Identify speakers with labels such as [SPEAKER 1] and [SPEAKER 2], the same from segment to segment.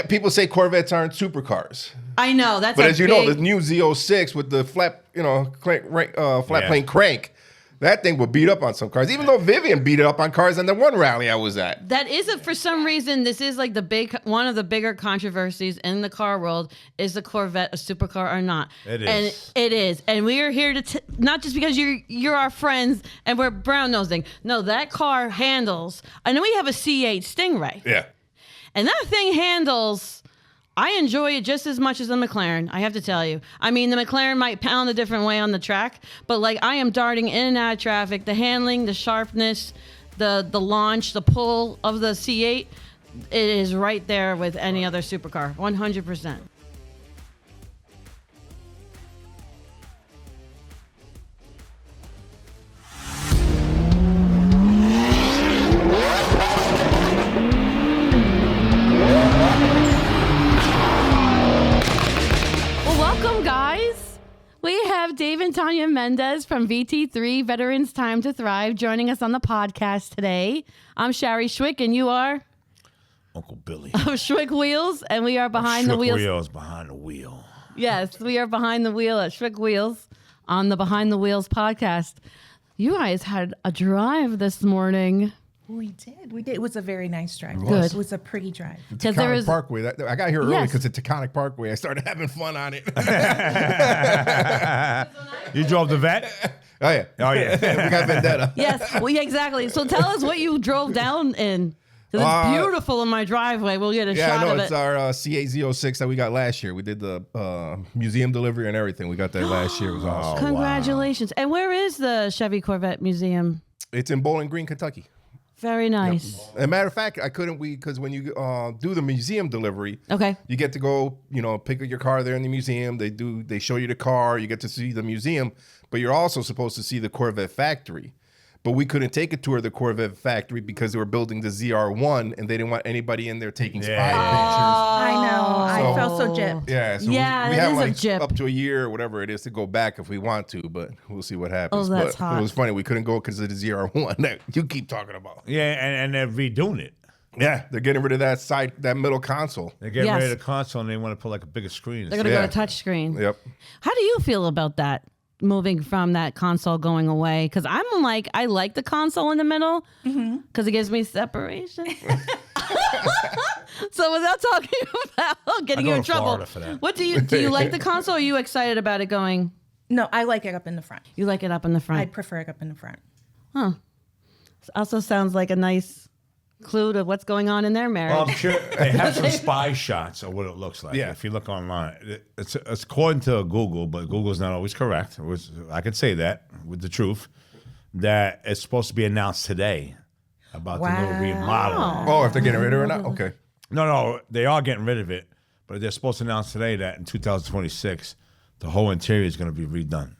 [SPEAKER 1] People say Corvettes aren't supercars.
[SPEAKER 2] I know that's.
[SPEAKER 1] But as you know, the new Z06 with the flat plane crank, that thing would beat up on some cars. Even though Vivian beat it up on cars in the one rally I was at.
[SPEAKER 2] That is for some reason. This is like one of the bigger controversies in the car world. Is the Corvette a supercar or not?
[SPEAKER 3] It is.
[SPEAKER 2] And it is. And we are here to not just because you're our friends and we're brown nosing. No, that car handles. I know we have a C8 Stingray.
[SPEAKER 1] Yeah.
[SPEAKER 2] And that thing handles, I enjoy it just as much as the McLaren, I have to tell you. I mean, the McLaren might pound a different way on the track, but like I am darting in and out of traffic. The handling, the sharpness, the launch, the pull of the C8, it is right there with any other supercar, 100%. Welcome, guys. We have Dave and Tanya Mendez from VT3 Veterans Time to Thrive joining us on the podcast today. I'm Shari Schwick, and you are?
[SPEAKER 3] Uncle Billy.
[SPEAKER 2] Of Schwick Wheels, and we are behind the wheels.
[SPEAKER 3] Wheels behind the wheel.
[SPEAKER 2] Yes, we are behind the wheel at Schwick Wheels on the Behind the Wheels podcast. You guys had a drive this morning.
[SPEAKER 4] We did. It was a very nice drive.
[SPEAKER 2] Good.
[SPEAKER 4] It was a pretty drive.
[SPEAKER 1] The Taconic Parkway. I got here early because the Taconic Parkway. I started having fun on it.
[SPEAKER 3] You drove the Vet?
[SPEAKER 1] Oh, yeah. We got Vendetta.
[SPEAKER 2] Yes, well, yeah, exactly. So tell us what you drove down in. 'Cause it's beautiful in my driveway. We'll get a shot of it.
[SPEAKER 1] It's our C806 that we got last year. We did the museum delivery and everything. We got that last year. It was awesome.
[SPEAKER 2] Congratulations. Wow. And where is the Chevy Corvette Museum?
[SPEAKER 1] It's in Bowling Green, Kentucky.
[SPEAKER 2] Very nice.
[SPEAKER 1] Yep. As a matter of fact, because when you do the museum delivery,
[SPEAKER 2] okay,
[SPEAKER 1] you get to go, pick up your car there in the museum. They show you the car. You get to see the museum, but you're also supposed to see the Corvette factory. But we couldn't take a tour of the Corvette factory because they were building the ZR1 and they didn't want anybody in there taking spy pictures.
[SPEAKER 4] I know. I felt so gypped.
[SPEAKER 1] Yeah, so we have up to a year or whatever it is to go back if we want to, but we'll see what happens.
[SPEAKER 2] Oh, that's hot.
[SPEAKER 1] It was funny. We couldn't go because of the ZR1 that you keep talking about.
[SPEAKER 3] Yeah, and they're redoing it.
[SPEAKER 1] Yeah, they're getting rid of that middle console.
[SPEAKER 3] They're getting rid of the console and they want to put like a bigger screen.
[SPEAKER 2] They're going to go to touch screen.
[SPEAKER 1] Yep.
[SPEAKER 2] How do you feel about that? Moving from that console going away, because I like the console in the middle because it gives me separation. So without talking about getting you in trouble, what do you like the console? Or are you excited about it going?
[SPEAKER 4] No, I like it up in the front.
[SPEAKER 2] You like it up in the front?
[SPEAKER 4] I'd prefer it up in the front.
[SPEAKER 2] Huh. Also sounds like a nice clue to what's going on in their marriage.
[SPEAKER 3] Well, I'm sure they have some spy shots of what it looks like. Yeah. If you look online, it's according to Google, but Google's not always correct. I could say that with the truth, that it's supposed to be announced today about the new remodel.
[SPEAKER 1] Oh, if they're getting rid of it or not? Okay.
[SPEAKER 3] No, they are getting rid of it, but they're supposed to announce today that in 2026, the whole interior is going to be redone.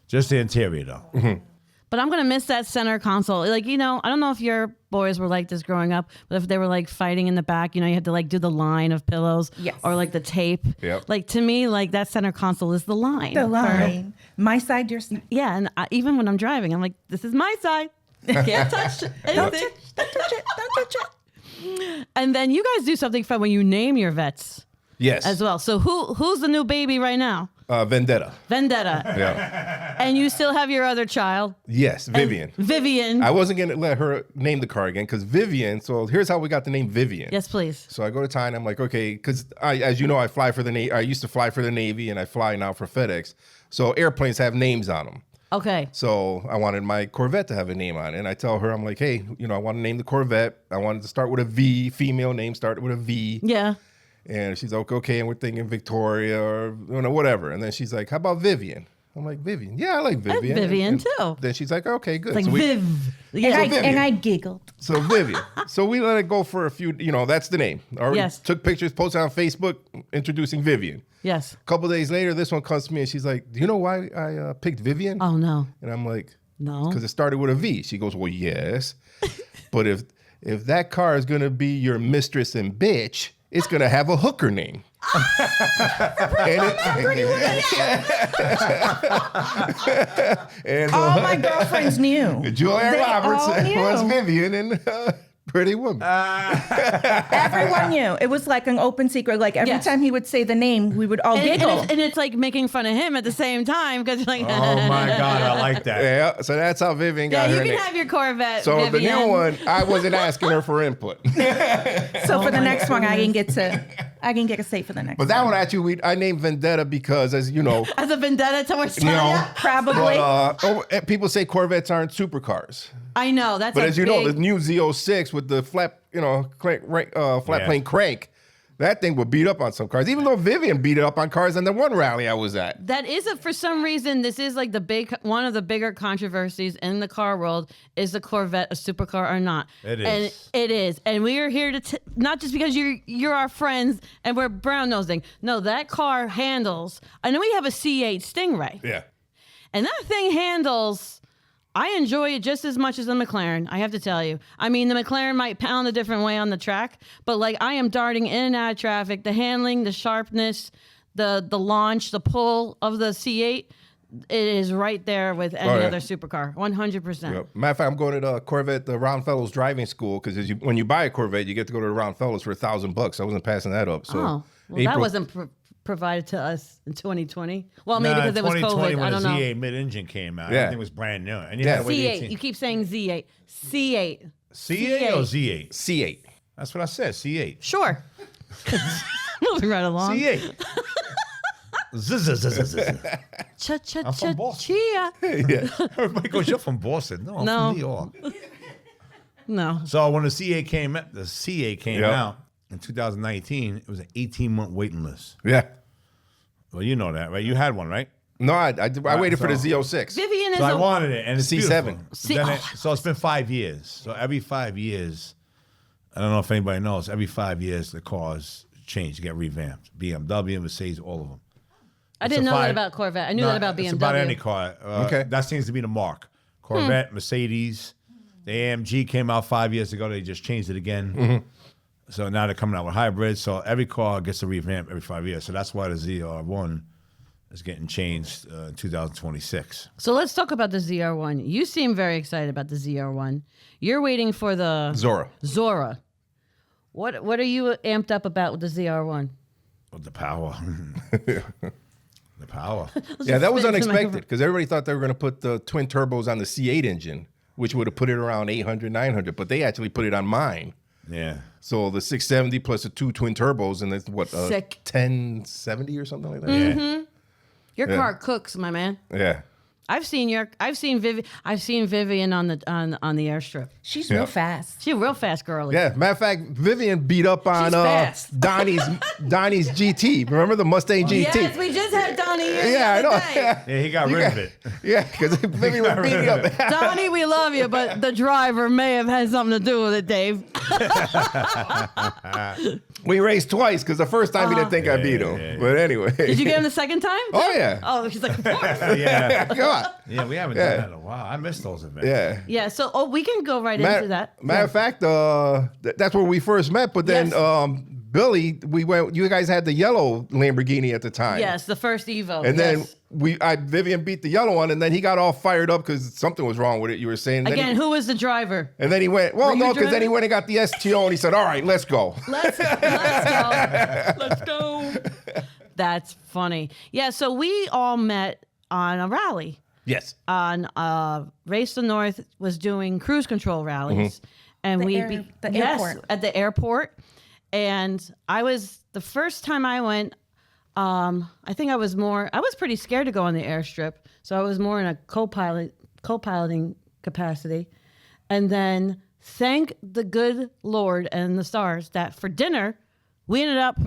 [SPEAKER 3] Just the interior, though.
[SPEAKER 1] Mm-hmm.
[SPEAKER 2] But I'm going to miss that center console. Like, I don't know if your boys were like this growing up, but if they were like fighting in the back, you had to like do the line of pillows or like the tape.
[SPEAKER 1] Yep.
[SPEAKER 2] Like to me, like that center console is the line.
[SPEAKER 4] The line. My side, your side.
[SPEAKER 2] Yeah. And even when I'm driving, I'm like, this is my side. Can't touch anything.
[SPEAKER 4] Don't touch it. Don't touch it.
[SPEAKER 2] And then you guys do something fun when you name your vets.
[SPEAKER 1] Yes.
[SPEAKER 2] As well. So who's the new baby right now?
[SPEAKER 1] Vendetta.
[SPEAKER 2] Yeah. And you still have your other child?
[SPEAKER 1] Yes, Vivian.
[SPEAKER 2] Vivian.
[SPEAKER 1] I wasn't going to let her name the car again because Vivian, so here's how we got the name Vivian.
[SPEAKER 2] Yes, please.
[SPEAKER 1] So I go to Tanya, I'm like, okay, because as you know, I used to fly for the Navy and I fly now for FedEx. So airplanes have names on them.
[SPEAKER 2] Okay.
[SPEAKER 1] So I wanted my Corvette to have a name on it. And I tell her, I'm like, hey, I want to name the Corvette. I wanted to start with a V, female name started with a V.
[SPEAKER 2] Yeah.
[SPEAKER 1] And she's like, okay, and we're thinking Victoria or whatever. And then she's like, how about Vivian? I'm like, Vivian? Yeah, I like Vivian.
[SPEAKER 2] I like Vivian
[SPEAKER 1] and
[SPEAKER 2] too.
[SPEAKER 1] Then she's like, okay, good.
[SPEAKER 2] It's like Viv.
[SPEAKER 4] Yeah. And I giggled.
[SPEAKER 1] So Vivian. So we let it go for a few, that's the name. Already took pictures, posted on Facebook, introducing Vivian.
[SPEAKER 2] Yes.
[SPEAKER 1] A couple days later, this one comes to me and she's like, do you know why I picked Vivian?
[SPEAKER 2] Oh, no.
[SPEAKER 1] And I'm like,
[SPEAKER 2] no.
[SPEAKER 1] Because it started with a V. She goes, well, yes. But if that car is going to be your mistress and bitch, it's going to have a hooker name.
[SPEAKER 4] All my girlfriends knew.
[SPEAKER 1] Julia Roberts was Vivian, and Pretty woman.
[SPEAKER 4] Everyone knew. It was like an open secret. Like every
[SPEAKER 2] Yes.
[SPEAKER 4] time he would say the name, we would all giggle.
[SPEAKER 2] And it's like making fun of him at the same time because you're like,
[SPEAKER 3] Oh my God, I like that.
[SPEAKER 1] Yeah, so that's how Vivian got
[SPEAKER 2] yeah,
[SPEAKER 1] her
[SPEAKER 2] you can
[SPEAKER 1] name.
[SPEAKER 2] have your Corvette.
[SPEAKER 1] So the
[SPEAKER 2] Vivian.
[SPEAKER 1] new one, I wasn't asking her for input.
[SPEAKER 4] So for the next one, I can get a say for the next
[SPEAKER 1] But that one actually, I named Vendetta because, as you know,
[SPEAKER 2] As a vendetta towards
[SPEAKER 1] you know,
[SPEAKER 2] Tanya?
[SPEAKER 4] Probably.
[SPEAKER 1] people say Corvettes aren't supercars.
[SPEAKER 2] I know that's.
[SPEAKER 1] But
[SPEAKER 2] a
[SPEAKER 1] as you know,
[SPEAKER 2] big-
[SPEAKER 1] the new Z06 with the flat plane crank, that thing would beat up on some cars. Even though Vivian beat it up on cars in the one rally I was at.
[SPEAKER 2] That is for some reason, this is like one of the bigger controversies in the car world. Is the Corvette a supercar or not?
[SPEAKER 3] It is.
[SPEAKER 2] And it is. And we are here to not just because you're our friends and we're brown nosing. No, that car handles. I know we have a C8 Stingray,
[SPEAKER 1] Yeah.
[SPEAKER 2] and that thing handles. I enjoy it just as much as the McLaren, I have to tell you. I mean, the McLaren might pound a different way on the track, but like I am darting in and out of traffic. The handling, the sharpness, the launch, the pull of the C8, it is right there with any other supercar, 100%.
[SPEAKER 1] Yep. Matter of fact, I'm going to the Corvette, the Round Fellows driving school, because when you buy a Corvette, you get to go to the Round Fellows for $1,000. I wasn't passing that up. So
[SPEAKER 2] Oh, well, that wasn't provided to us in 2020. Well, maybe because it was
[SPEAKER 3] 2020
[SPEAKER 2] COVID. I
[SPEAKER 3] when
[SPEAKER 2] don't
[SPEAKER 3] the
[SPEAKER 2] know.
[SPEAKER 3] Z8 mid-engine came out.
[SPEAKER 1] Yeah.
[SPEAKER 3] Everything was brand new. And you
[SPEAKER 1] Yeah.
[SPEAKER 3] had to wait
[SPEAKER 2] C8.
[SPEAKER 3] 18.
[SPEAKER 2] You keep saying Z8. C8.
[SPEAKER 3] C8 or Z8?
[SPEAKER 1] C8.
[SPEAKER 3] That's what I said, C8.
[SPEAKER 2] Sure. Moving right along.
[SPEAKER 3] C8. I'm from Boston.
[SPEAKER 2] Chia.
[SPEAKER 3] Everybody goes, you're from Boston. No, I'm
[SPEAKER 2] No.
[SPEAKER 3] from New York.
[SPEAKER 2] No.
[SPEAKER 3] So when the C8 came
[SPEAKER 1] Yep.
[SPEAKER 3] out in 2019, it was an 18-month waiting list.
[SPEAKER 1] Yeah.
[SPEAKER 3] Well, you know that, right? You had one, right?
[SPEAKER 1] No, I waited for the
[SPEAKER 3] so-
[SPEAKER 1] Z06.
[SPEAKER 2] Vivian is
[SPEAKER 3] So I
[SPEAKER 2] a
[SPEAKER 3] wanted it, and it's
[SPEAKER 1] C7.
[SPEAKER 3] beautiful. So it's been 5 years. So every 5 years, I don't know if anybody knows, every 5 years the cars change, get revamped. BMW, Mercedes, all of them.
[SPEAKER 2] I didn't know that about Corvette. I knew that about BMW.
[SPEAKER 3] It's about any car.
[SPEAKER 1] Okay.
[SPEAKER 3] That seems to be the mark. Corvette, Mercedes, the AMG came out 5 years ago. They just changed it again. So now they're coming out with hybrids. So every car gets a revamp every 5 years. So that's why the ZR1 is getting changed in 2026.
[SPEAKER 2] So let's talk about the ZR1. You seem very excited about the ZR1. You're waiting for the
[SPEAKER 1] Zora.
[SPEAKER 2] What are you amped up about with the ZR1?
[SPEAKER 3] Oh, the power. The power.
[SPEAKER 1] Yeah, that was
[SPEAKER 2] spit into the
[SPEAKER 1] unexpected
[SPEAKER 2] microphone.
[SPEAKER 1] because everybody thought they were going to put the twin turbos on the C8 engine, which would have put it around 800, 900, but they actually put it on mine.
[SPEAKER 3] Yeah.
[SPEAKER 1] So the 670 plus the two twin turbos, and that's what,
[SPEAKER 2] Sick.
[SPEAKER 1] 1070 or something like that?
[SPEAKER 3] Yeah.
[SPEAKER 2] Your car cooks, my man.
[SPEAKER 1] Yeah.
[SPEAKER 2] I've seen Vivian on the airstrip.
[SPEAKER 4] She's real fast.
[SPEAKER 2] She's a real fast girl.
[SPEAKER 1] Yeah, matter of fact, Vivian beat up on
[SPEAKER 2] She's fast.
[SPEAKER 1] Donnie's GT. Remember the Mustang GT?
[SPEAKER 2] Yes, we just had Donnie here.
[SPEAKER 1] Yeah, I
[SPEAKER 2] the
[SPEAKER 1] know.
[SPEAKER 2] other day.
[SPEAKER 3] Yeah, he got rid of it.
[SPEAKER 1] Yeah, because Vivian was beating up.
[SPEAKER 2] Donnie, we love you, but the driver may have had something to do with it, Dave.
[SPEAKER 1] We raced twice because the first time he didn't think I beat him.
[SPEAKER 3] yeah.
[SPEAKER 1] But anyway.
[SPEAKER 2] Did you get him the second time?
[SPEAKER 1] Oh, yeah.
[SPEAKER 2] Oh, he's like, of course.
[SPEAKER 3] Yeah.
[SPEAKER 1] Come on.
[SPEAKER 3] Yeah, we haven't done that in a while. I miss those events.
[SPEAKER 1] Yeah.
[SPEAKER 2] Yeah, so we can go right into that.
[SPEAKER 1] Matter of fact, that's where we first met. But then
[SPEAKER 2] Yes.
[SPEAKER 1] Billy, we went. You guys had the yellow Lamborghini at the time.
[SPEAKER 2] Yes, the first Evo.
[SPEAKER 1] And then
[SPEAKER 2] yes.
[SPEAKER 1] Vivian beat the yellow one, and then he got all fired up because something was wrong with it. You were saying then
[SPEAKER 2] Again, who was the driver?
[SPEAKER 1] and then he went, well,
[SPEAKER 2] Were you
[SPEAKER 1] no, because then
[SPEAKER 2] driving?
[SPEAKER 1] he went and got the STO, and he said, all right, let's go.
[SPEAKER 2] Let's go. Let's go. That's funny. Yeah, so we all met on a rally.
[SPEAKER 1] Yes.
[SPEAKER 2] On Race the North was doing cruise control rallies, and
[SPEAKER 4] The
[SPEAKER 2] yes,
[SPEAKER 4] airport.
[SPEAKER 2] at the airport. And the first time I went, I think I was pretty scared to go on the airstrip, so I was more in a co-piloting capacity. And then thank the good Lord and the stars that for dinner we ended up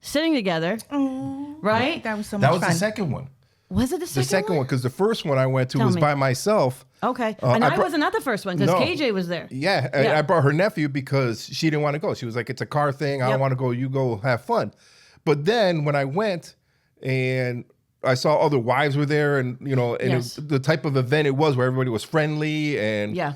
[SPEAKER 2] sitting together. Right?
[SPEAKER 4] That was so much
[SPEAKER 1] That was
[SPEAKER 4] fun.
[SPEAKER 1] the second one.
[SPEAKER 2] Was it the second
[SPEAKER 1] The second one, because the first one I went to
[SPEAKER 2] Tell
[SPEAKER 1] was
[SPEAKER 2] me.
[SPEAKER 1] by myself.
[SPEAKER 2] Okay.
[SPEAKER 1] I
[SPEAKER 2] And I
[SPEAKER 1] brought-
[SPEAKER 2] wasn't at the first one because
[SPEAKER 1] No.
[SPEAKER 2] KJ was there.
[SPEAKER 1] Yeah, and
[SPEAKER 2] Yeah.
[SPEAKER 1] I brought her nephew because she didn't want to go. She was like, it's a car thing. I don't
[SPEAKER 2] Yep.
[SPEAKER 1] want to go. You go have fun. But then when I went and I saw other wives were there and, and
[SPEAKER 2] Yes.
[SPEAKER 1] the type of event it was where everybody was friendly and
[SPEAKER 2] Yeah.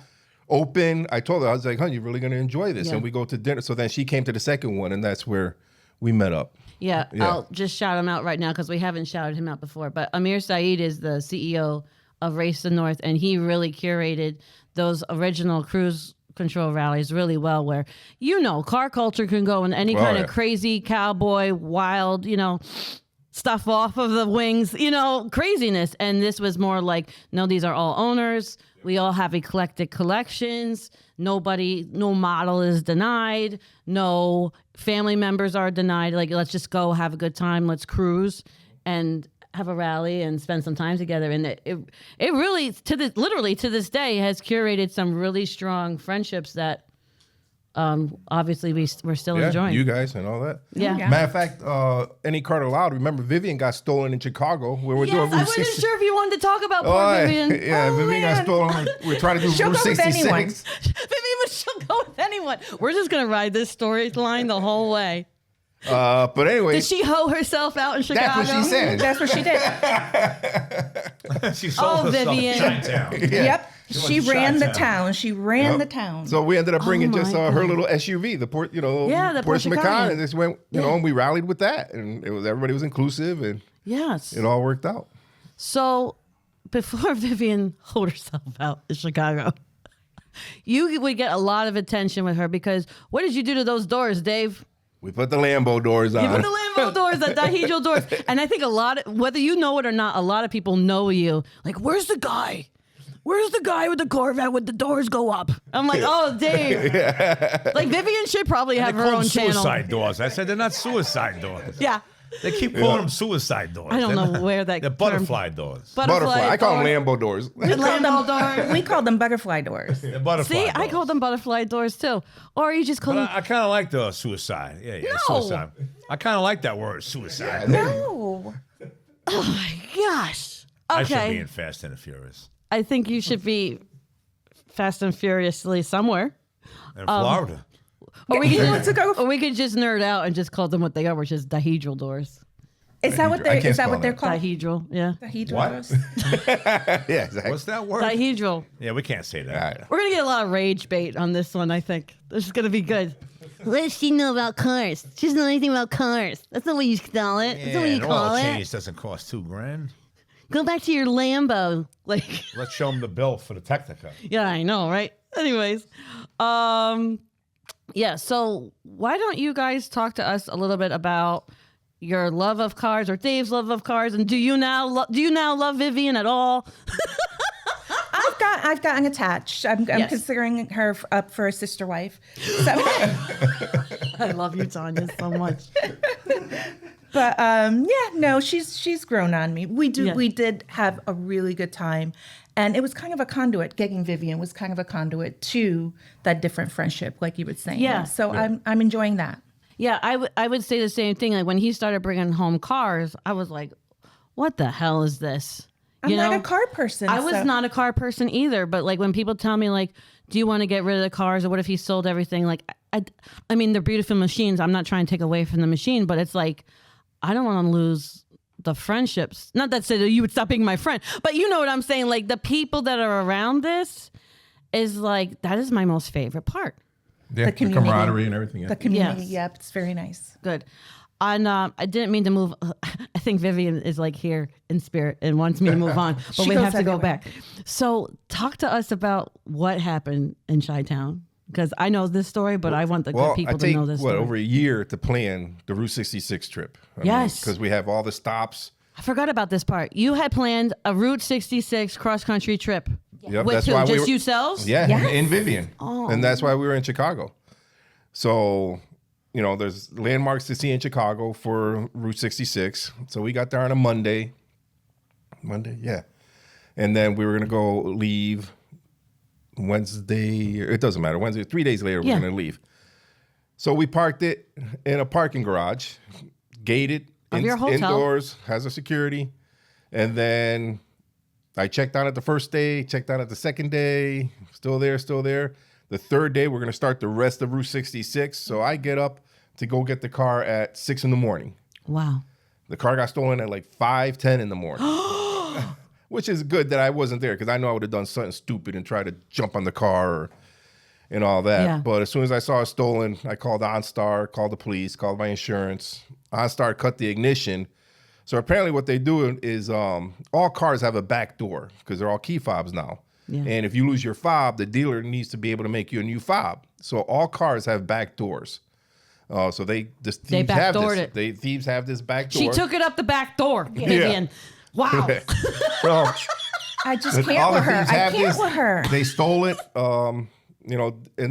[SPEAKER 1] open. I told her, I was like, honey, you're really going to enjoy this.
[SPEAKER 2] Yeah.
[SPEAKER 1] And we go to dinner. So then she came to the second one, and that's where we met up.
[SPEAKER 2] Yeah,
[SPEAKER 1] Yeah.
[SPEAKER 2] I'll just shout him out right now because we haven't shouted him out before. But Amir Saeed is the CEO of Race the North, and he really curated those original cruise control rallies really well where, car culture can go in any kind of crazy cowboy, wild, stuff off of the wings, craziness. And this was more like, no, these are all owners. We all have eclectic collections. No model is denied. No family members are denied. Like, let's just go have a good time. Let's cruise and have a rally and spend some time together. And it really, literally to this day, has curated some really strong friendships that obviously we're still enjoying.
[SPEAKER 1] You guys and all that.
[SPEAKER 2] Yeah.
[SPEAKER 1] Matter of fact, any car allowed. Remember, Vivian got stolen in Chicago. Where we're doing Route
[SPEAKER 2] I wasn't
[SPEAKER 1] 60.
[SPEAKER 2] sure if you wanted to talk about poor Vivian.
[SPEAKER 1] Yeah, Vivian got stolen. We're trying to do
[SPEAKER 4] She'll
[SPEAKER 1] Route
[SPEAKER 4] go with anyone.
[SPEAKER 1] 66.
[SPEAKER 2] Vivian, she'll go with anyone. We're just gonna ride this storyline the whole way.
[SPEAKER 1] But anyway,
[SPEAKER 2] Did she hoe herself out in Chicago?
[SPEAKER 1] that's what she said.
[SPEAKER 4] That's what she did.
[SPEAKER 3] She sold herself
[SPEAKER 2] Vivian.
[SPEAKER 3] Chi-town.
[SPEAKER 4] Yep. She
[SPEAKER 3] went to
[SPEAKER 4] ran the
[SPEAKER 3] Chi-town.
[SPEAKER 4] town. She ran the town.
[SPEAKER 1] So we ended up bringing
[SPEAKER 2] my
[SPEAKER 1] just her
[SPEAKER 2] God.
[SPEAKER 1] little SUV, the Porsche,
[SPEAKER 2] the
[SPEAKER 1] Porsche
[SPEAKER 2] Porsche
[SPEAKER 1] Macan,
[SPEAKER 2] Macan.
[SPEAKER 1] and just went, and we rallied with that, and everybody was inclusive, and
[SPEAKER 2] Yes.
[SPEAKER 1] it all worked out.
[SPEAKER 2] So before Vivian hoed herself out in Chicago, you would get a lot of attention with her because what did you do to those doors, Dave?
[SPEAKER 1] We put the Lambo doors on.
[SPEAKER 2] You put the Lambo doors, the dihedral doors. And I think whether you know it or not, a lot of people know you. Like, where's the guy? Where's the guy with the Corvette with the doors go up? I'm like, oh, Dave. Like, Vivian should probably have
[SPEAKER 3] They
[SPEAKER 2] her
[SPEAKER 3] call
[SPEAKER 2] own
[SPEAKER 3] them
[SPEAKER 2] channel.
[SPEAKER 3] suicide doors. I said they're not suicide doors.
[SPEAKER 2] Yeah.
[SPEAKER 3] They keep calling them suicide doors.
[SPEAKER 2] I don't
[SPEAKER 3] They're
[SPEAKER 2] know
[SPEAKER 3] not-
[SPEAKER 2] where that
[SPEAKER 3] They're
[SPEAKER 2] term-
[SPEAKER 3] butterfly doors.
[SPEAKER 1] Butterfly. I call them
[SPEAKER 2] door.
[SPEAKER 1] Lambo doors.
[SPEAKER 2] Lambo doors.
[SPEAKER 4] We called them butterfly doors.
[SPEAKER 3] They're butterfly
[SPEAKER 2] See,
[SPEAKER 3] doors.
[SPEAKER 2] I call them butterfly doors too. Or you just call
[SPEAKER 3] But
[SPEAKER 2] them.
[SPEAKER 3] I kind of like the suicide. Yeah,
[SPEAKER 2] No.
[SPEAKER 3] suicide. I kind of like that word, suicide.
[SPEAKER 4] No.
[SPEAKER 2] Oh my gosh.
[SPEAKER 3] I should be
[SPEAKER 2] Okay.
[SPEAKER 3] in Fast and the Furious.
[SPEAKER 2] I think you should be Fast and Furiously somewhere.
[SPEAKER 3] In Florida.
[SPEAKER 2] Or we,
[SPEAKER 4] He
[SPEAKER 2] could
[SPEAKER 4] wants to go.
[SPEAKER 2] or we could just nerd out and just call them what they are, which is dihedral doors.
[SPEAKER 4] Is that what
[SPEAKER 1] I
[SPEAKER 4] they're?
[SPEAKER 1] can't
[SPEAKER 4] Is that
[SPEAKER 1] spell
[SPEAKER 4] what they're
[SPEAKER 1] that.
[SPEAKER 4] called?
[SPEAKER 2] Dihedral, yeah.
[SPEAKER 4] Dihedral
[SPEAKER 3] What?
[SPEAKER 4] doors?
[SPEAKER 1] Yeah, exactly.
[SPEAKER 3] What's that word?
[SPEAKER 2] Dihedral.
[SPEAKER 3] Yeah, we can't say that.
[SPEAKER 1] All right.
[SPEAKER 2] We're going to get a lot of rage bait on this one, I think. This is going to be good. What does she know about cars? She doesn't know anything about cars. That's not what you call it. That's not what you
[SPEAKER 3] and
[SPEAKER 2] call
[SPEAKER 3] oil
[SPEAKER 2] it.
[SPEAKER 3] change doesn't cost $2,000.
[SPEAKER 2] Go back to your Lambo. Like,
[SPEAKER 3] Let's show them the bill for the Technica.
[SPEAKER 2] yeah, I know, right? Anyways, yeah. So why don't you guys talk to us a little bit about your love of cars or Dave's love of cars, and do you now love Vivian at all?
[SPEAKER 4] I've gotten attached. I'm
[SPEAKER 2] Yes.
[SPEAKER 4] considering her up for a sister wife. So,
[SPEAKER 2] I love you, Tanya, so much.
[SPEAKER 4] but no, she's grown on me. We
[SPEAKER 2] Yeah.
[SPEAKER 4] did have a really good time, and it was kind of a conduit. Getting Vivian was kind of a conduit to that different friendship, like you were saying.
[SPEAKER 2] Yeah.
[SPEAKER 4] So I'm enjoying that.
[SPEAKER 2] Yeah, I would say the same thing. Like when he started bringing home cars, I was like, "What the hell is this?"
[SPEAKER 4] I'm not a car person.
[SPEAKER 2] I was
[SPEAKER 4] so-
[SPEAKER 2] not a car person either. But like when people tell me like, "Do you want to get rid of the cars?" or "What if he sold everything?" Like, I mean, they're beautiful machines. I'm not trying to take away from the machine, but it's like, I don't want to lose the friendships. Not that said you would stop being my friend, but you know what I'm saying. Like the people that are around this is like that is my most favorite part.
[SPEAKER 1] Yeah, the
[SPEAKER 4] community.
[SPEAKER 1] camaraderie and everything. Yeah.
[SPEAKER 4] The community.
[SPEAKER 2] Yes.
[SPEAKER 4] Yep, it's very nice.
[SPEAKER 2] Good. And I didn't mean to move. I think Vivian is like here in spirit and wants me to move on, but
[SPEAKER 4] She
[SPEAKER 2] we
[SPEAKER 4] goes
[SPEAKER 2] have to go
[SPEAKER 4] everywhere.
[SPEAKER 2] back. So talk to us about what happened in Chi-Town, because I know this story, but I want the good people
[SPEAKER 1] I
[SPEAKER 2] to
[SPEAKER 1] take
[SPEAKER 2] know this story.
[SPEAKER 1] over a year to plan the Route 66 trip.
[SPEAKER 2] Yes.
[SPEAKER 1] because we have all the stops.
[SPEAKER 2] I forgot about this part. You had planned a Route 66 cross-country trip.
[SPEAKER 1] Yep,
[SPEAKER 2] With
[SPEAKER 1] that's
[SPEAKER 2] who?
[SPEAKER 1] why we
[SPEAKER 2] Just
[SPEAKER 1] were,
[SPEAKER 2] yourselves?
[SPEAKER 1] Yeah,
[SPEAKER 4] Yes.
[SPEAKER 1] in Vivian,
[SPEAKER 2] Oh.
[SPEAKER 1] and that's why we were in Chicago. So, there's landmarks to see in Chicago for Route 66. So we got there on a Monday, yeah, and then we were gonna go leave Wednesday. It doesn't matter. Wednesday, 3 days later,
[SPEAKER 2] Yeah.
[SPEAKER 1] we're gonna leave. So we parked it in a parking garage, gated,
[SPEAKER 2] Of your hotel.
[SPEAKER 1] indoors, has a security, and then I checked out at the first day, checked out at the second day, still there. The third day, we're going to start the rest of Route 66. So I get up to go get the car at 6 in the morning.
[SPEAKER 2] Wow.
[SPEAKER 1] The car got stolen at like 5:10 in the morning, which is good that I wasn't there because I know I would have done something stupid and tried to jump on the car and all that.
[SPEAKER 2] Yeah.
[SPEAKER 1] But as soon as I saw it stolen, I called OnStar, called the police, called my insurance. OnStar cut the ignition. So apparently what they do is all cars have a back door because they're all key fobs now.
[SPEAKER 2] Yeah.
[SPEAKER 1] And if you lose your fob, the dealer needs to be able to make you a new fob. So all cars have back doors. So thieves have
[SPEAKER 2] backdoored
[SPEAKER 1] this. Thieves have this back door.
[SPEAKER 2] She took it up the back door, Vivian. Wow.
[SPEAKER 1] Well,
[SPEAKER 4] I just can't
[SPEAKER 1] all the
[SPEAKER 4] with her.
[SPEAKER 1] thieves
[SPEAKER 4] I
[SPEAKER 1] have
[SPEAKER 4] can't
[SPEAKER 1] this.
[SPEAKER 4] with her.
[SPEAKER 1] They stole it. And